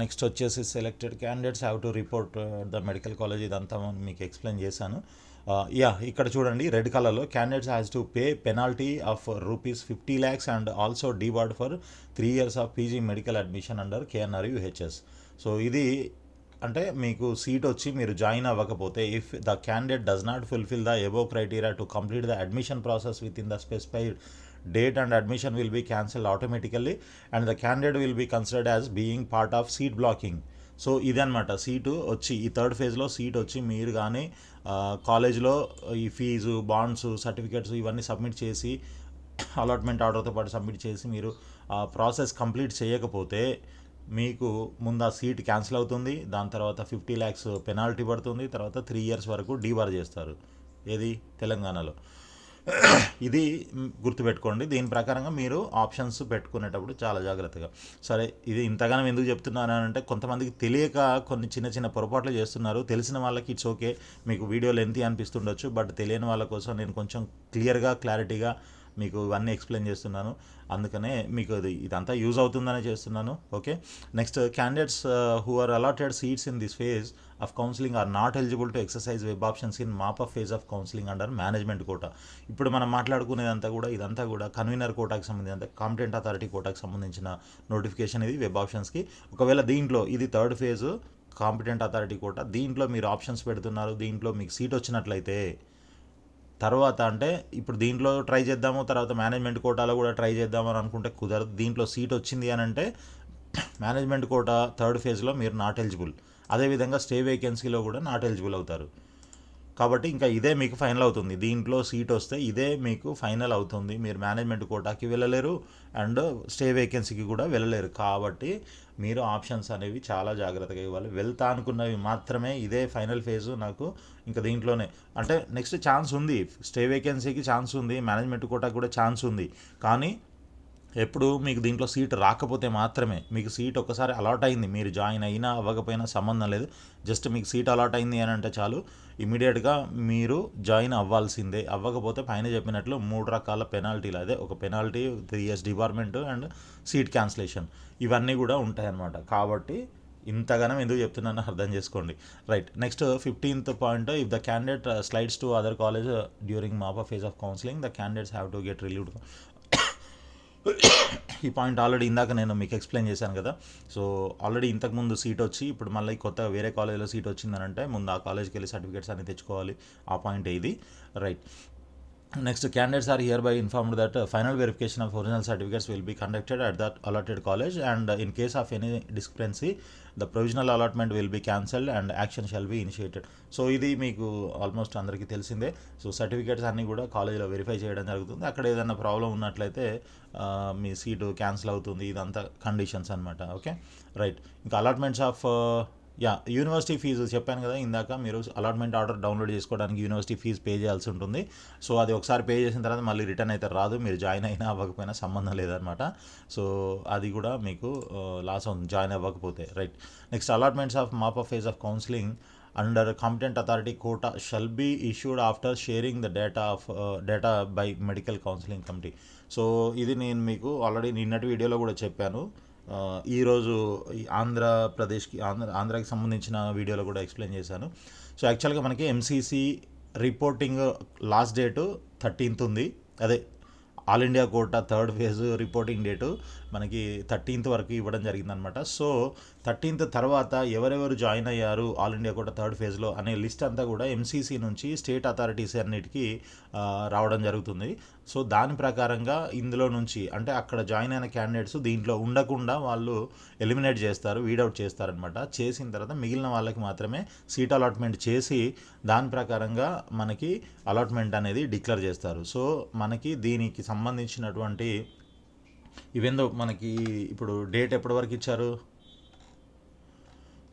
నెక్స్ట్ వచ్చేసి selected candidates have to report the medical college, ఇదంతా మీకు ఎక్స్ప్లెయిన్ చేశాను. ఇక్కడ చూడండి రెడ్ కలర్లో candidates has to pay penalty of ₹50 lakhs and also debarred for 3 years of PG medical admission under KNR-UHS. So ఇది అంటే మీకు సీట్ వచ్చి మీరు జాయిన్ అవ్వకపోతే if the candidate does not fulfil the above criteria to complete the admission process within the specified date and admission will be cancelled automatically and the candidate will be considered as being part of seat blocking. So ఇదనమాట seat వచ్చి ఈ third ఫేజ్లో seat వచ్చి మీరు కానీ కాలేజ్లో ఈ fee bonds certificates ఇవన్నీ సబ్మిట్ చేసి అలాట్మెంట్ ఆర్డర్తో పాటు సబ్మిట్ చేసి మీరు ఆ ప్రాసెస్ కంప్లీట్ చేయకపోతే మీకు ముందు ఆ సీట్ క్యాన్సిల్ అవుతుంది, దాని తర్వాత 50 lakhs పెనాల్టీ పడుతుంది, తర్వాత 3 years వరకు డీబార్ చేస్తారు ఏది తెలంగాణలో. ఇది గుర్తుపెట్టుకోండి. దీని ప్రకారంగా మీరు ఆప్షన్స్ పెట్టుకునేటప్పుడు చాలా జాగ్రత్తగా. సరే ఇది ఇంతగానం ఎందుకు చెప్తున్నాను అంటే కొంతమందికి తెలియక కొన్ని చిన్న చిన్న పొరపాట్లు చేస్తున్నారు. తెలిసిన వాళ్ళకి ఇట్స్ ఓకే, మీకు వీడియో లెంతీ అనిపిస్తుండొచ్చు, బట్ తెలియని వాళ్ళ కోసం నేను కొంచెం క్లారిటీగా మీకు ఇవన్నీ ఎక్స్ప్లెయిన్ చేస్తున్నాను. అందుకనే మీకు ఇదంతా యూజ్ అవుతుందనే చేస్తున్నాను. Okay, next candidates who are allotted seats in this phase of counselling are not eligible to exercise web options in mop up phase of counselling under management quota. ఇప్పుడు మనం మాట్లాడుకునేదంతా కూడా ఇదంతా కూడా కన్వీనర్ కోటాకి సంబంధించిన కాంపిటెంట్ అథారిటీ కోటాకి సంబంధించిన notification ఇది web ఆప్షన్స్కి. ఒకవేళ దీంట్లో ఇది third phase competent authority quota, దీంట్లో మీరు ఆప్షన్స్ పెడుతున్నారు, దీంట్లో మీకు సీట్ వచ్చినట్లయితే తర్వాత అంటే ఇప్పుడు దీంట్లో ట్రై చేద్దాము తర్వాత మేనేజ్మెంట్ కోటాలో కూడా ట్రై చేద్దామని అనుకుంటే కుదరదు. దీంట్లో సీట్ వచ్చింది అని అంటే మేనేజ్మెంట్ కోటా థర్డ్ ఫేజ్లో మీరు నాట్ ఎలిజిబుల్, అదేవిధంగా స్టే వేకెన్సీలో కూడా నాట్ ఎలిజిబుల్ అవుతారు. కాబట్టి ఇంకా ఇదే మీకు ఫైనల్ అవుతుంది. దీంట్లో సీట్ వస్తే ఇదే మీకు ఫైనల్ అవుతుంది. మీరు మేనేజ్మెంట్ కోటాకి వెళ్ళలేరు అండ్ స్టే వేకెన్సీకి కూడా వెళ్ళలేరు. కాబట్టి మీరు ఆప్షన్స్ అనేవి చాలా జాగ్రత్తగా ఇవ్వాలి. వెళ్తా అనుకున్నవి మాత్రమే ఇదే ఫైనల్ ఫేజు నాకు ఇంకా దీంట్లోనే అంటే నెక్స్ట్ ఛాన్స్ ఉంది, స్టే వేకెన్సీకి ఛాన్స్ ఉంది, మేనేజ్మెంట్ కోటాకి కూడా ఛాన్స్ ఉంది. కానీ ఎప్పుడు మీకు దీంట్లో సీట్ రాకపోతే మాత్రమే, మీకు సీట్ ఒకసారి అలాట్ అయింది, మీరు జాయిన్ అయినా అవ్వకపోయినా సంబంధం లేదు, జస్ట్ మీకు సీట్ అలాట్ అయింది అని అంటే చాలు, ఇమీడియట్గా మీరు జాయిన్ అవ్వాల్సిందే. అవ్వకపోతే పైన చెప్పినట్లు 3 రకాల పెనాల్టీలు, అదే ఒక penalty, 3 years department and seat cancellation, ఇవన్నీ కూడా ఉంటాయన్నమాట. కాబట్టి ఇంతగానం ఎందుకు చెప్తున్నానో అర్థం చేసుకోండి. Right, next 15th point, if the candidate slides to other college during mop up phase of counselling, the candidates have to get relieved. ఈ పాయింట్ ఆల్రెడీ ఇందాక నేను మీకు ఎక్స్ప్లెయిన్ చేశాను కదా. సో ఆల్రెడీ ఇంతకుముందు సీట్ వచ్చి ఇప్పుడు మళ్ళీ కొత్త వేరే కాలేజ్లో సీట్ వచ్చిందనంటే ముందు ఆ కాలేజ్కి వెళ్ళి సర్టిఫికేట్స్ అన్ని తెచ్చుకోవాలి. ఆ పాయింట్ ఇది. Right, next, candidates are hereby informed that final verification of original certificates will be conducted at that allotted college, and in case of any discrepancy the provisional allotment will be cancelled and action shall be initiated. So ఇది మీకు almost అందరికీ తెలిసిందే. So certificates అన్నీ కూడా కాలేజీలో verify చేయడం జరుగుతుంది. అక్కడ ఏదైనా ప్రాబ్లం ఉన్నట్లయితే మీ సీటు క్యాన్సిల్ అవుతుంది. ఇదంతా కండిషన్స్ అనమాట. Okay, right. ఇంకా అలాట్మెంట్స్ ఆఫ్ యూనివర్సిటీ ఫీజు చెప్పాను కదా ఇందాక, మీరు అలాట్మెంట్ ఆర్డర్ డౌన్లోడ్ చేసుకోవడానికి యూనివర్సిటీ ఫీజు పే చేయాల్సి ఉంటుంది. సో అది ఒకసారి పే చేసిన తర్వాత మళ్ళీ రిటర్న్ అయితే రాదు, మీరు జాయిన్ అయినా అవ్వకపోయినా సంబంధం లేదనమాట. సో అది కూడా మీకు లాస్ అవుతుంది జాయిన్ అవ్వకపోతే. Right, next, allotments of mop up phase of counselling under competent authority quota shall be issued after sharing the data by medical counseling committee. So ఇది నేను మీకు ఆల్రెడీ నిన్నటి వీడియోలో కూడా చెప్పాను. ఈరోజు ఆంధ్రాకి సంబంధించిన వీడియోలో కూడా ఎక్స్ప్లెయిన్ చేశాను. సో యాక్చువల్గా మనకి MCC reporting last date 13th ఉంది. అదే all India quota third phase reporting date మనకి 13th వరకు ఇవ్వడం జరిగిందనమాట. సో 13th తర్వాత ఎవరెవరు జాయిన్ అయ్యారు ఆల్ ఇండియా కోటా థర్డ్ ఫేజ్లో అనే లిస్ట్ అంతా కూడా ఎంసీసీ నుంచి స్టేట్ అథారిటీస్ అన్నిటికీ రావడం జరుగుతుంది. సో దాని ప్రకారంగా ఇందులో నుంచి అంటే అక్కడ జాయిన్ అయిన క్యాండిడేట్స్ దీంట్లో ఉండకుండా వాళ్ళు ఎలిమినేట్ చేస్తారు, వీడౌట్ చేస్తారనమాట. చేసిన తర్వాత మిగిలిన వాళ్ళకి మాత్రమే సీట్ అలాట్మెంట్ చేసి దాని ప్రకారంగా మనకి అలాట్మెంట్ అనేది డిక్లేర్ చేస్తారు. సో మనకి దీనికి సంబంధించినటువంటి ఇవేందో మనకి ఇప్పుడు డేట్ ఎప్పటి వరకు ఇచ్చారు,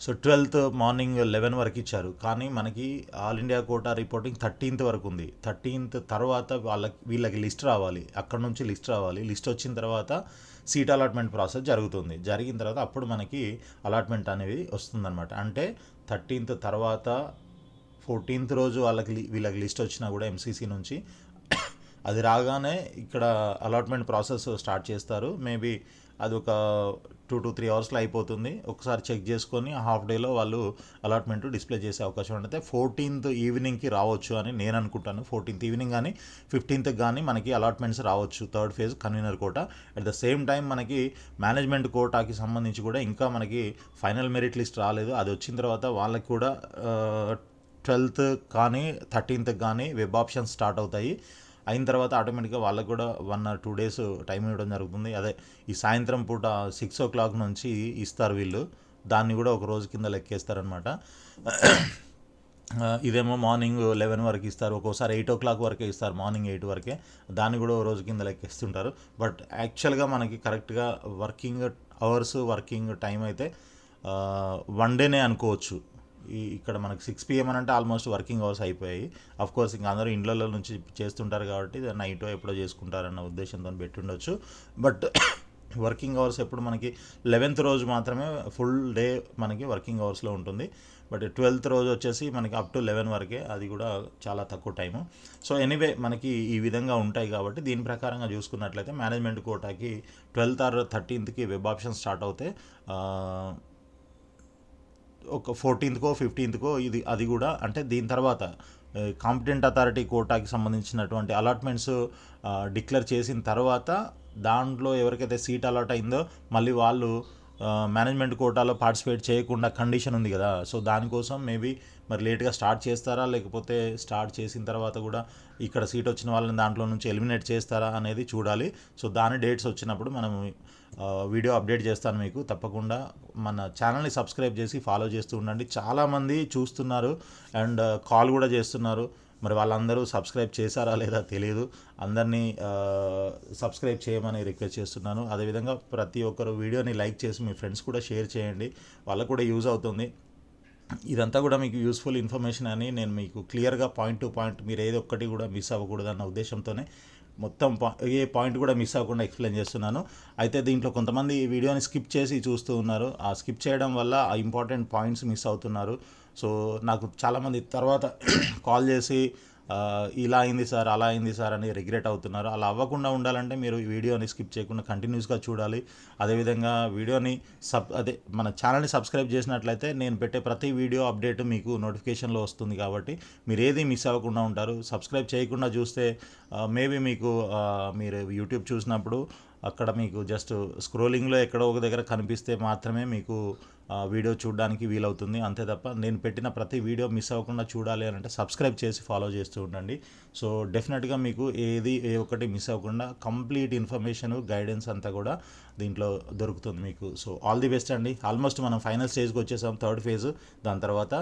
సో 12th మార్నింగ్ 11 వరకు ఇచ్చారు. కానీ మనకి all India quota reporting 13th వరకు ఉంది. 13th తర్వాత వీళ్ళకి లిస్ట్ రావాలి, అక్కడ నుంచి లిస్ట్ రావాలి. లిస్ట్ వచ్చిన తర్వాత సీట్ అలాట్మెంట్ ప్రాసెస్ జరుగుతుంది. జరిగిన తర్వాత అప్పుడు మనకి అలాట్మెంట్ అనేది వస్తుందన్నమాట. అంటే 13th తర్వాత 14th రోజు వీళ్ళకి లిస్ట్ వచ్చినా కూడా ఎంసీసీ నుంచి అది రాగానే ఇక్కడ అలాట్మెంట్ ప్రాసెస్ స్టార్ట్ చేస్తారు. మేబీ అది ఒక 2 to 3 hours అయిపోతుంది. ఒకసారి చెక్ చేసుకొని హాఫ్ డేలో వాళ్ళు అలాట్మెంట్ డిస్ప్లే చేసే అవకాశం ఉంటుంది. 14th ఈవినింగ్కి రావచ్చు అని నేను అనుకుంటాను. 14th ఈవినింగ్ కానీ 15th కానీ మనకి అలాట్మెంట్స్ రావచ్చు third phase convener quota. At the same time మనకి మేనేజ్మెంట్ కోటాకి సంబంధించి కూడా ఇంకా మనకి ఫైనల్ మెరిట్ లిస్ట్ రాలేదు. అది వచ్చిన తర్వాత వాళ్ళకి కూడా 12th కానీ 13th కానీ వెబ్ ఆప్షన్స్ స్టార్ట్ అవుతాయి. అయిన తర్వాత ఆటోమేటిక్గా వాళ్ళకు కూడా 1 or 2 days టైం ఇవ్వడం జరుగుతుంది. అదే ఈ సాయంత్రం పూట 6 o'clock నుంచి ఇస్తారు వీళ్ళు, దాన్ని కూడా ఒక రోజు కింద లెక్కేస్తారనమాట. ఇదేమో మార్నింగ్ 11 వరకు ఇస్తారు, ఒక్కోసారి 8 o'clock వరకే ఇస్తారు, మార్నింగ్ 8 వరకే, దాన్ని కూడా ఒక రోజు కింద లెక్కేస్తుంటారు. బట్ యాక్చువల్గా మనకి కరెక్ట్గా వర్కింగ్ అవర్స్ వర్కింగ్ టైం అయితే 1 dayనే అనుకోవచ్చు. ఇక్కడ మనకి 6 PM అని అంటే ఆల్మోస్ట్ వర్కింగ్ అవర్స్ అయిపోయాయి. కోర్స్ ఇంకా అందరూ ఇండ్లలో నుంచి చేస్తుంటారు కాబట్టి నైట్ ఎప్పుడో చేసుకుంటారన్న ఉద్దేశంతో పెట్టి ఉండొచ్చు. బట్ వర్కింగ్ అవర్స్ ఎప్పుడు మనకి 11th రోజు మాత్రమే ఫుల్ డే మనకి వర్కింగ్ అవర్స్లో ఉంటుంది. బట్ 12th రోజు వచ్చేసి మనకి అప్ టు 11 వరకే, అది కూడా చాలా తక్కువ టైము. సో ఎనీవే మనకి ఈ విధంగా ఉంటాయి కాబట్టి దీని ప్రకారంగా చూసుకున్నట్లయితే మేనేజ్మెంట్ కోటాకి 12th or 13th web option start అవుతే ఒక 14th 15th అది కూడా అంటే దీని తర్వాత కాంపిటెంట్ అథారిటీ కోటాకి సంబంధించినటువంటి అలాట్మెంట్స్ డిక్లేర్ చేసిన తర్వాత దాంట్లో ఎవరికైతే సీట్ అలాట్ అయిందో మళ్ళీ వాళ్ళు మేనేజ్మెంట్ కోటాలో పార్టిసిపేట్ చేయకుండా కండిషన్ ఉంది కదా. సో దానికోసం మేబీ మరి లేట్గా స్టార్ట్ చేస్తారా, లేకపోతే స్టార్ట్ చేసిన తర్వాత కూడా ఇక్కడ సీట్ వచ్చిన వాళ్ళని దాంట్లో నుంచి ఎలిమినేట్ చేస్తారా అనేది చూడాలి. సో దాని డేట్స్ వచ్చినప్పుడు మనం వీడియో అప్డేట్ చేస్తాను మీకు. తప్పకుండా మన ఛానల్ని సబ్స్క్రైబ్ చేసి ఫాలో చేస్తూ ఉండండి. చాలామంది చూస్తున్నారు అండ్ కాల్ కూడా చేస్తున్నారు. మరి వాళ్ళందరూ సబ్స్క్రైబ్ చేశారా లేదా తెలియదు. అందరినీ సబ్స్క్రైబ్ చేయమని రిక్వెస్ట్ చేస్తున్నాను. అదేవిధంగా ప్రతి ఒక్కరు వీడియోని లైక్ చేసి మీ ఫ్రెండ్స్ కూడా షేర్ చేయండి, వాళ్ళకు కూడా యూజ్ అవుతుంది. ఇదంతా కూడా మీకు యూస్ఫుల్ ఇన్ఫర్మేషన్ అని నేను మీకు క్లియర్గా పాయింట్ టు పాయింట్ మీరు ఏది ఒక్కటి కూడా మిస్ అవ్వకూడదు అన్న ఉద్దేశంతోనే మొత్తం ఏ పాయింట్ కూడా మిస్ అవ్వకుండా ఎక్స్ప్లెయిన్ చేస్తున్నాను. అయితే దీంట్లో కొంతమంది ఈ వీడియోని స్కిప్ చేసి చూస్తూ ఉన్నారు. ఆ స్కిప్ చేయడం వల్ల ఆ ఇంపార్టెంట్ పాయింట్స్ మిస్ అవుతున్నారు. సో నాకు చాలామంది తర్వాత కాల్ చేసి ఇలా అయింది సార్, అలా అయింది సార్ అని రిగ్రెట్ అవుతున్నారు. అలా అవ్వకుండా ఉండాలంటే మీరు ఈ వీడియోని స్కిప్ చేయకుండా కంటిన్యూస్గా చూడాలి. అదేవిధంగా వీడియోని మన ఛానల్ని సబ్స్క్రైబ్ చేసినట్లయితే నేను పెట్టే ప్రతి వీడియో అప్డేట్ మీకు నోటిఫికేషన్లో వస్తుంది. కాబట్టి మీరు ఏది మిస్ అవ్వకుండా ఉంటారు. సబ్స్క్రైబ్ చేయకుండా చూస్తే మేబీ మీకు మీరు యూట్యూబ్ చూసినప్పుడు అక్కడ మీకు జస్ట్ స్క్రోలింగ్లో ఎక్కడో ఒక దగ్గర కనిపిస్తే మాత్రమే మీకు వీడియో చూడడానికి వీలవుతుంది. అంతే తప్ప నేను పెట్టిన ప్రతి వీడియో మిస్ అవ్వకుండా చూడాలి అని అంటే సబ్స్క్రైబ్ చేసి ఫాలో చేస్తూ ఉండండి. సో డెఫినెట్గా మీకు ఏ ఒక్కటి మిస్ అవ్వకుండా కంప్లీట్ ఇన్ఫర్మేషన్ గైడెన్స్ అంతా కూడా దీంట్లో దొరుకుతుంది మీకు. సో ఆల్ ది బెస్ట్ అండి. ఆల్మోస్ట్ మనం ఫైనల్ స్టేజ్కి వచ్చేసాం, థర్డ్ ఫేజ్. దాని తర్వాత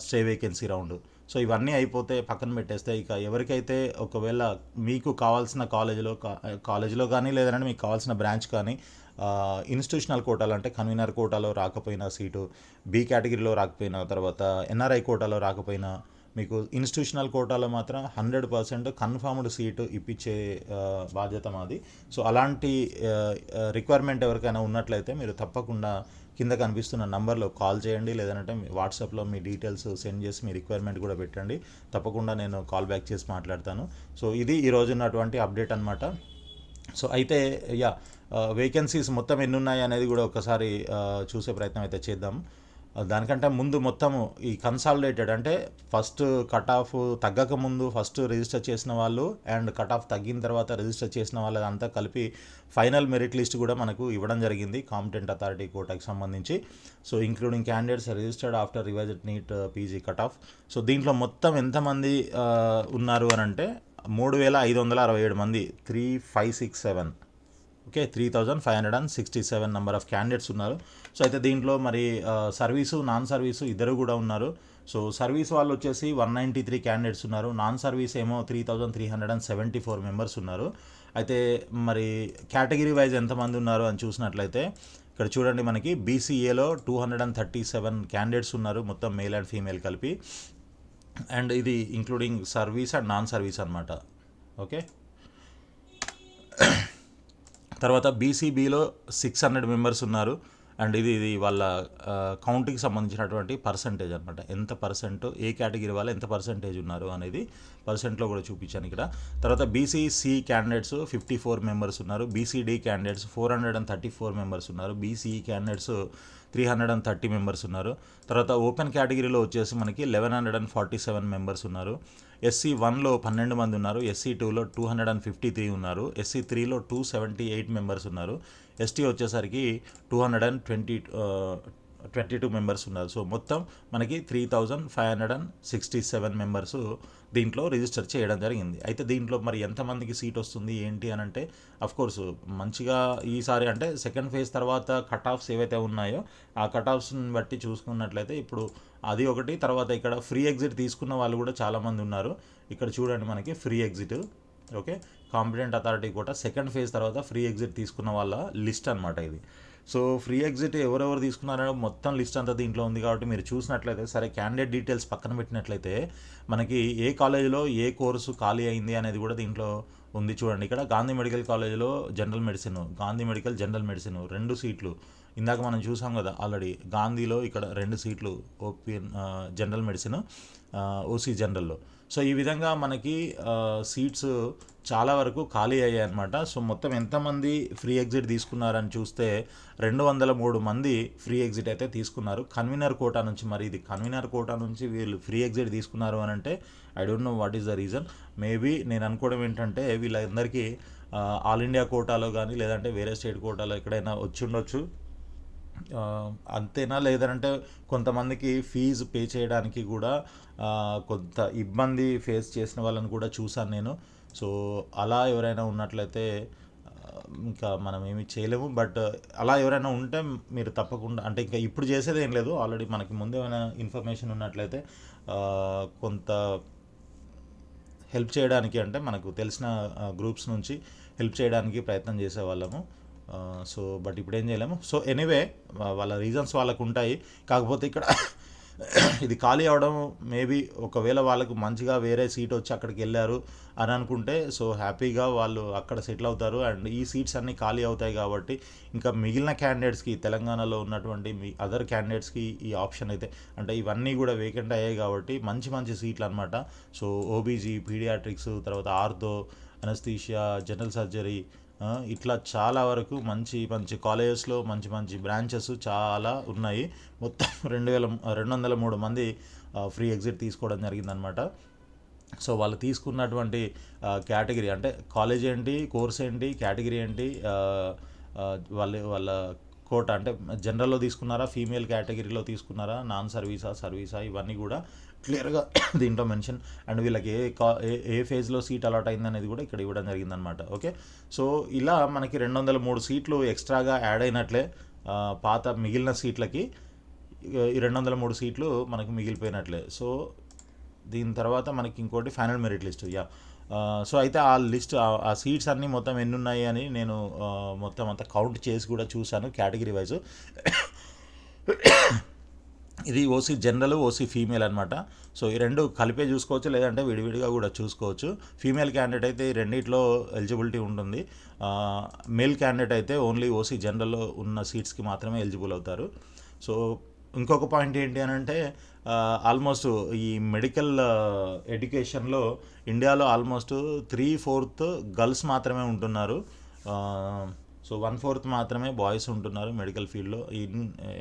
స్టే వేకెన్సీ రౌండ్. సో ఇవన్నీ అయిపోతే పక్కన పెట్టేస్తే ఇక ఎవరికైతే ఒకవేళ మీకు కావాల్సిన కాలేజీలో కానీ లేదంటే మీకు కావాల్సిన బ్రాంచ్ కానీ ఇన్స్టిట్యూషనల్ కోటాలు అంటే కన్వీనర్ కోటాలో రాకపోయినా సీటు, బి కేటగిరీలో రాకపోయినా, తర్వాత ఎన్ఆర్ఐ కోటాలో రాకపోయినా మీకు ఇన్స్టిట్యూషనల్ కోటాలో మాత్రం 100% కన్ఫర్మ్డ్ సీటు ఇప్పించే బాధ్యత మాది. సో అలాంటి రిక్వైర్మెంట్ ఎవరికైనా ఉన్నట్లయితే మీరు తప్పకుండా కింద కనిపిస్తున్న నంబర్లో కాల్ చేయండి, లేదంటే వాట్సాప్లో మీ డీటెయిల్స్ సెండ్ చేసి మీ రిక్వైర్మెంట్ కూడా పెట్టండి. తప్పకుండా నేను కాల్ బ్యాక్ చేసి మాట్లాడతాను. సో ఇది ఈరోజు ఉన్నటువంటి అప్డేట్ అనమాట. సో అయితే వేకెన్సీస్ మొత్తం ఎన్ని ఉన్నాయి అనేది కూడా ఒకసారి చూసే ప్రయత్నం అయితే చేద్దాం. దానికంటే ముందు మొత్తము ఈ కన్సాలిడేటెడ్ అంటే ఫస్ట్ కట్ ఆఫ్ తగ్గక ముందు ఫస్ట్ రిజిస్టర్ చేసిన వాళ్ళు అండ్ కట్ ఆఫ్ తగ్గిన తర్వాత రిజిస్టర్ చేసిన వాళ్ళంతా కలిపి ఫైనల్ మెరిట్ లిస్ట్ కూడా మనకు ఇవ్వడం జరిగింది కాంపిటెంట్ అథారిటీ కోటాకి సంబంధించి. So including candidates registered after revised NEET PG cut off. So దీంట్లో మొత్తం ఎంతమంది ఉన్నారు అని అంటే 3567 మంది, 3567 ఓకే 3567 నెంబర్ ఆఫ్ క్యాండిడేట్స్ ఉన్నారు. సో అయితే దీంట్లో మరి సర్వీసు నాన్ సర్వీసు ఇద్దరు కూడా ఉన్నారు. సో సర్వీస్ వాళ్ళు వచ్చేసి 193 క్యాండిడేట్స్ ఉన్నారు. నాన్ సర్వీస్ ఏమో 3374 మెంబర్స్ ఉన్నారు. అయితే మరి కేటగిరీ వైజ్ ఎంతమంది ఉన్నారు అని చూసినట్లయితే ఇక్కడ చూడండి, మనకి బీసీఏలో 237 క్యాండిడేట్స్ ఉన్నారు, మొత్తం మేల్ అండ్ ఫీమేల్ కలిపి. అండ్ ఇది including service and non service అనమాట. ఓకే, తర్వాత బీసీబీలో 600 మెంబర్స్ ఉన్నారు. అండ్ ఇది వాళ్ళ కౌంట్కి సంబంధించినటువంటి పర్సంటేజ్ అనమాట. ఎంత పర్సెంట్ ఏ కేటగిరీ వాళ్ళు ఎంత పర్సంటేజ్ ఉన్నారు అనేది పర్సెంట్లో కూడా చూపించాను ఇక్కడ. తర్వాత బీసీసీ క్యాండిడేట్స్ 54 మెంబర్స్ ఉన్నారు. బీసీడీ క్యాండిడేట్స్ 434 మెంబర్స్ ఉన్నారు. బీసీఈ క్యాండిడేట్స్ 330 మెంబర్స్ ఉన్నారు. తర్వాత ఓపెన్ కేటగిరీలో వచ్చేసి మనకి 1147 మెంబర్స్ ఉన్నారు. ఎస్సీ 1లో 12 మంది ఉన్నారు. ఎస్సీ 2లో 253 ఉన్నారు. ఎస్సీ 3లో 278 మెంబర్స్ ఉన్నారు. ఎస్టీ వచ్చేసరికి 222 మెంబర్స్ ఉన్నారు. సో మొత్తం మనకి 3567 మెంబర్స్ దీంట్లో రిజిస్టర్ చేయడం జరిగింది. అయితే దీంట్లో మరి ఎంతమందికి సీట్ వస్తుంది ఏంటి అని అంటే అఫ్కోర్స్ మంచిగా ఈసారి అంటే సెకండ్ ఫేజ్ తర్వాత కట్ ఆఫ్స్ ఏవైతే ఉన్నాయో ఆ కట్ ఆఫ్స్ని బట్టి చూసుకున్నట్లయితే ఇప్పుడు అది ఒకటి. తర్వాత ఇక్కడ ఫ్రీ ఎగ్జిట్ తీసుకున్న వాళ్ళు కూడా చాలామంది ఉన్నారు. ఇక్కడ చూడండి, మనకి free exit okay competent authority quota second phase తర్వాత ఫ్రీ ఎగ్జిట్ తీసుకున్న వాళ్ళ లిస్ట్ అనమాట ఇది. సో ఫ్రీ ఎగ్జిట్ ఎవరెవరు తీసుకున్నారో మొత్తం లిస్ట్ అంతా దీంట్లో ఉంది. కాబట్టి మీరు చూసినట్లయితే సరే క్యాండిడేట్ డీటెయిల్స్ పక్కన పెట్టినట్లయితే మనకి ఏ కాలేజీలో ఏ కోర్సు ఖాళీ అయింది అనేది కూడా దీంట్లో ఉంది. చూడండి, ఇక్కడ గాంధీ మెడికల్ కాలేజీలో general medicine, Gandhi medical general medicine 2 సీట్లు. ఇందాక మనం చూసాం కదా ఆల్రెడీ గాంధీలో ఇక్కడ 2 సీట్లు ఓపీ జనరల్ మెడిసిన్, ఓసీ జనరల్లో. సో ఈ విధంగా మనకి సీట్స్ చాలా వరకు ఖాళీ అయ్యాయి అనమాట. సో మొత్తం ఎంతమంది ఫ్రీ ఎగ్జిట్ తీసుకున్నారని చూస్తే 203 మంది ఫ్రీ ఎగ్జిట్ అయితే తీసుకున్నారు కన్వీనర్ కోటా నుంచి. మరి ఇది కన్వీనర్ కోటా నుంచి వీళ్ళు ఫ్రీ ఎగ్జిట్ తీసుకున్నారు అని అంటే I don't know what is the reason. Maybe నేను అనుకోవడం ఏంటంటే వీళ్ళందరికీ ఆల్ ఇండియా కోటాలో కానీ లేదంటే వేరే స్టేట్ కోటాలో ఎక్కడైనా వచ్చి ఉండొచ్చు. అంతేనా లేదంటే కొంతమందికి ఫీజు పే చేయడానికి కూడా కొంత ఇబ్బంది ఫేస్ చేసిన వాళ్ళని కూడా చూశాను నేను. సో అలా ఎవరైనా ఉన్నట్లయితే ఇంకా మనం ఏమి చేయలేము. బట్ అలా ఎవరైనా ఉంటే మీరు తప్పకుండా, అంటే ఇంకా ఇప్పుడు చేసేది ఏం లేదు, ఆల్రెడీ మనకి ముందు ఏమైనా ఇన్ఫర్మేషన్ ఉన్నట్లయితే ఆ, కొంత హెల్ప్ చేయడానికి, అంటే మనకు తెలిసిన గ్రూప్స్ నుంచి హెల్ప్ చేయడానికి ప్రయత్నం చేసేవాళ్ళము. సో బట్ ఇప్పుడు ఏం చేయలేము. సో ఎనీవే, వాళ్ళ రీజన్స్ వాళ్ళకు ఉంటాయి. కాకపోతే ఇక్కడ ఇది ఖాళీ అవడం మేబీ, ఒకవేళ వాళ్ళకు మంచిగా వేరే సీట్ వచ్చి అక్కడికి వెళ్ళారు అని అనుకుంటే సో హ్యాపీగా వాళ్ళు అక్కడ సెటిల్ అవుతారు. అండ్ ఈ సీట్స్ అన్నీ ఖాళీ అవుతాయి కాబట్టి ఇంకా మిగిలిన క్యాండిడేట్స్కి, తెలంగాణలో ఉన్నటువంటి మీ అదర్ క్యాండిడేట్స్కి ఈ ఆప్షన్ అయితే, అంటే ఇవన్నీ కూడా వేకెంట్ అయ్యాయి కాబట్టి మంచి మంచి సీట్లు అనమాట. సో ఓబీజీ, పీడియాట్రిక్స్, తర్వాత ఆర్థో, అనస్థీషియా, జనరల్ సర్జరీ, ఇట్లా చాలా వరకు మంచి మంచి కాలేజెస్లో మంచి మంచి బ్రాంచెస్ చాలా ఉన్నాయి. మొత్తం 203 మంది ఫ్రీ ఎగ్జిట్ తీసుకోవడం జరిగిందనమాట. సో వాళ్ళు తీసుకున్నటువంటి కేటగిరీ, అంటే కాలేజ్ ఏంటి, కోర్స్ ఏంటి, కేటగిరీ ఏంటి, వాళ్ళ కోట, అంటే జనరల్లో తీసుకున్నారా, ఫీమేల్ కేటగిరీలో తీసుకున్నారా, నాన్ సర్వీసా, సర్వీసా, ఇవన్నీ కూడా క్లియర్గా దీంట్లో మెన్షన్. అండ్ వీళ్ళకి ఏ ఫేజ్లో సీట్ అలాట్ అయింది అనేది కూడా ఇక్కడ ఇవ్వడం జరిగిందనమాట. ఓకే, సో ఇలా మనకి 203 సీట్లు ఎక్స్ట్రాగా యాడ్ అయినట్లే పాత మిగిలిన సీట్లకి ఈ 203 సీట్లు మనకి మిగిలిపోయినట్లే. సో దీని తర్వాత మనకి ఇంకోటి ఫైనల్ మెరిట్ లిస్ట్. సో అయితే ఆ లిస్ట్, ఆ సీట్స్ అన్నీ మొత్తం ఎన్ని ఉన్నాయి అని నేను మొత్తం అంతా కౌంట్ చేసి కూడా చూశాను కేటగిరీ వైజ్. ఇది ఓసీ జనరల్, ఓసీ ఫీమేల్ అనమాట. సో ఈ రెండు కలిపే చూసుకోవచ్చు, లేదంటే విడివిడిగా కూడా చూసుకోవచ్చు. ఫీమేల్ క్యాండిడేట్ అయితే ఈ రెండిట్లో ఎలిజిబిలిటీ ఉంటుంది. మేల్ క్యాండిడేట్ అయితే ఓన్లీ ఓసీ జనరల్లో ఉన్న సీట్స్కి మాత్రమే ఎలిజిబుల్ అవుతారు. సో ఇంకొక పాయింట్ ఏంటి అని అంటే, ఆల్మోస్ట్ ఈ మెడికల్ ఎడ్యుకేషన్లో ఇండియాలో ఆల్మోస్ట్ 3/4 గర్ల్స్ మాత్రమే ఉంటున్నారు. సో 1/4 మాత్రమే బాయ్స్ ఉంటున్నారు మెడికల్ ఫీల్డ్లో. ఈ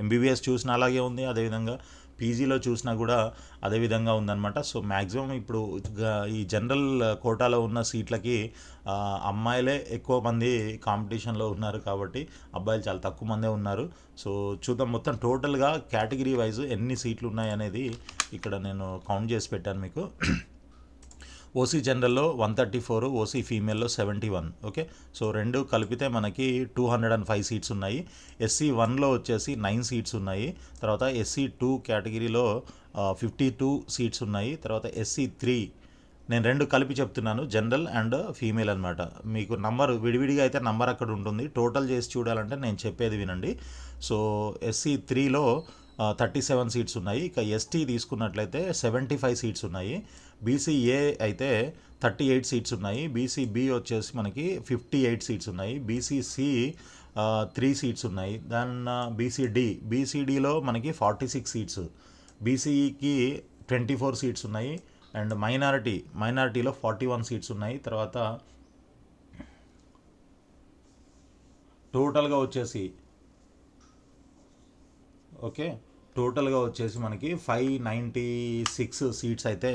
ఎంబీబీఎస్ చూసినా అలాగే ఉంది, అదేవిధంగా పీజీలో చూసినా కూడా అదే విధంగా ఉందన్నమాట. సో మ్యాక్సిమం ఇప్పుడు ఈ జనరల్ కోటాలో ఉన్న సీట్లకి అమ్మాయిలే ఎక్కువ మంది కాంపిటీషన్లో ఉన్నారు కాబట్టి అబ్బాయిలు చాలా తక్కువ మందే ఉన్నారు. సో చూద్దాం మొత్తం టోటల్గా కేటగిరీ వైజ్ ఎన్ని సీట్లు ఉన్నాయి అనేది ఇక్కడ నేను కౌంట్ చేసి పెట్టాను మీకు. ఓసీ జనరల్లో 134, ఓసీ ఫీమేల్లో 71. ఓకే, సో రెండు కలిపితే మనకి 205 సీట్స్ ఉన్నాయి. ఎస్సీ 1లో వచ్చేసి 9 సీట్స్ ఉన్నాయి. తర్వాత ఎస్సీ 2 కేటగిరీలో 52 సీట్స్ ఉన్నాయి. తర్వాత ఎస్సీ 3, నేను రెండు కలిపి చెప్తున్నాను, జనరల్ అండ్ ఫీమేల్ అనమాట. మీకు నంబర్ విడివిడిగా అయితే నంబర్ అక్కడ ఉంటుంది, టోటల్ చేసి చూడాలంటే నేను చెప్పేది వినండి. సో ఎస్సీ 3లో 37 సీట్స్ ఉన్నాయి. ఇక ఎస్టీ తీసుకున్నట్లయితే 75 సీట్స్ ఉన్నాయి. బీసీఏ అయితే 38 సీట్స్ ఉన్నాయి. బీసీబీ వచ్చేసి మనకి 58 సీట్స్ ఉన్నాయి. బీసీసీ 3 సీట్స్ ఉన్నాయి. దాని బీసీడీలో మనకి 46 సీట్స్. బీసీఈకి 24 సీట్స్ ఉన్నాయి. అండ్ మైనారిటీలో 41 సీట్స్ ఉన్నాయి. తర్వాత టోటల్గా వచ్చేసి టోటల్గా వచ్చేసి మనకి 596 సీట్స్ అయితే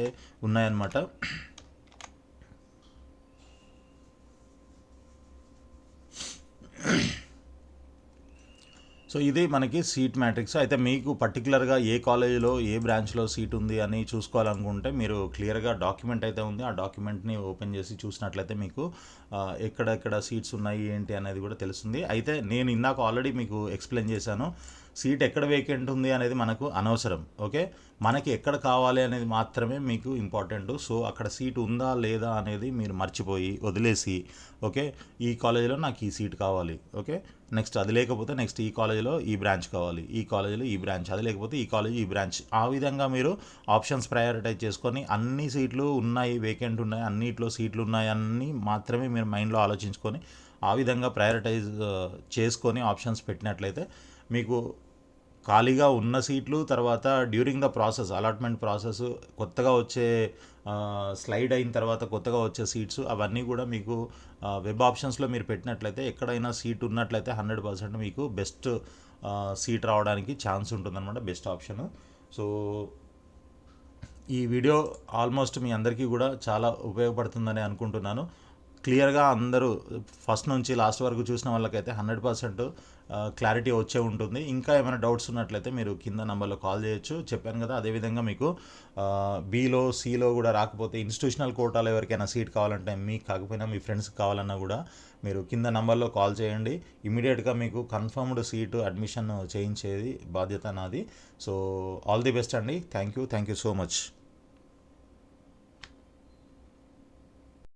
ఉన్నాయన్నమాట. సో ఇది మనకి సీట్ మ్యాట్రిక్స్. అయితే మీకు పర్టికులర్గా ఏ కాలేజీలో ఏ బ్రాంచ్లో సీట్ ఉంది అని చూసుకోవాలనుకుంటే మీరు క్లియర్గా డాక్యుమెంట్ అయితే ఉంది, ఆ డాక్యుమెంట్ని ఓపెన్ చేసి చూసినట్లయితే మీకు ఎక్కడెక్కడ సీట్స్ ఉన్నాయి ఏంటి అనేది కూడా తెలుస్తుంది. అయితే నేను ఇందాక ఆల్రెడీ మీకు ఎక్స్ప్లెయిన్ చేశాను, సీట్ ఎక్కడ వేకెంట్ ఉంది అనేది మనకు అనవసరం. ఓకే, మనకి ఎక్కడ కావాలి అనేది మాత్రమే మీకు ఇంపార్టెంట్. సో అక్కడ సీట్ ఉందా లేదా అనేది మీరు మర్చిపోయి వదిలేసి, ఓకే ఈ కాలేజీలో నాకు ఈ సీట్ కావాలి, ఓకే నెక్స్ట్ అది లేకపోతే నెక్స్ట్ ఈ కాలేజీలో ఈ బ్రాంచ్ కావాలి, ఈ కాలేజీలో ఈ బ్రాంచ్, అది లేకపోతే ఈ కాలేజీ ఈ బ్రాంచ్, ఆ విధంగా మీరు ఆప్షన్స్ ప్రయారిటైజ్ చేసుకొని అన్ని సీట్లు ఉన్నాయి, వేకెంట్ ఉన్నాయి, అన్నిట్లో సీట్లు ఉన్నాయి అన్నీ మాత్రమే మీరు మైండ్లో ఆలోచించుకొని ఆ విధంగా ప్రయారిటైజ్ చేసుకొని ఆప్షన్స్ పెట్టినట్లయితే మీకు ఖాళీగా ఉన్న సీట్లు, తర్వాత during the process, allotment process, కొత్తగా వచ్చే స్లైడ్ అయిన తర్వాత కొత్తగా వచ్చే సీట్స్ అవన్నీ కూడా మీకు వెబ్ ఆప్షన్స్లో మీరు పెట్టినట్లయితే ఎక్కడైనా సీట్ ఉన్నట్లయితే 100% మీకు బెస్ట్ సీట్ రావడానికి ఛాన్స్ ఉంటుందన్నమాట, బెస్ట్ ఆప్షన్. సో ఈ వీడియో ఆల్మోస్ట్ మీ అందరికీ కూడా చాలా ఉపయోగపడుతుందని అనుకుంటున్నాను. క్లియర్గా అందరూ ఫస్ట్ నుంచి లాస్ట్ వరకు చూసిన వాళ్ళకైతే 100% క్లారిటీ వచ్చే ఉంటుంది. ఇంకా ఏమైనా డౌట్స్ ఉన్నట్లయితే మీరు కింద నెంబర్లో కాల్ చేయొచ్చు. చెప్పాను కదా, అదేవిధంగా మీకు బీలో సిలో కూడా రాకపోతే ఇన్స్టిట్యూషనల్ కోటాలో ఎవరికైనా సీట్ కావాలంటే, మీకు కాకపోయినా మీ ఫ్రెండ్స్కి కావాలన్నా కూడా మీరు కింద నెంబర్లో కాల్ చేయండి. ఇమీడియట్గా మీకు కన్ఫర్మ్డ్ సీటు అడ్మిషన్ చేయించేది బాధ్యత నాది. సో ఆల్ ది బెస్ట్ అండి. Thank you so much.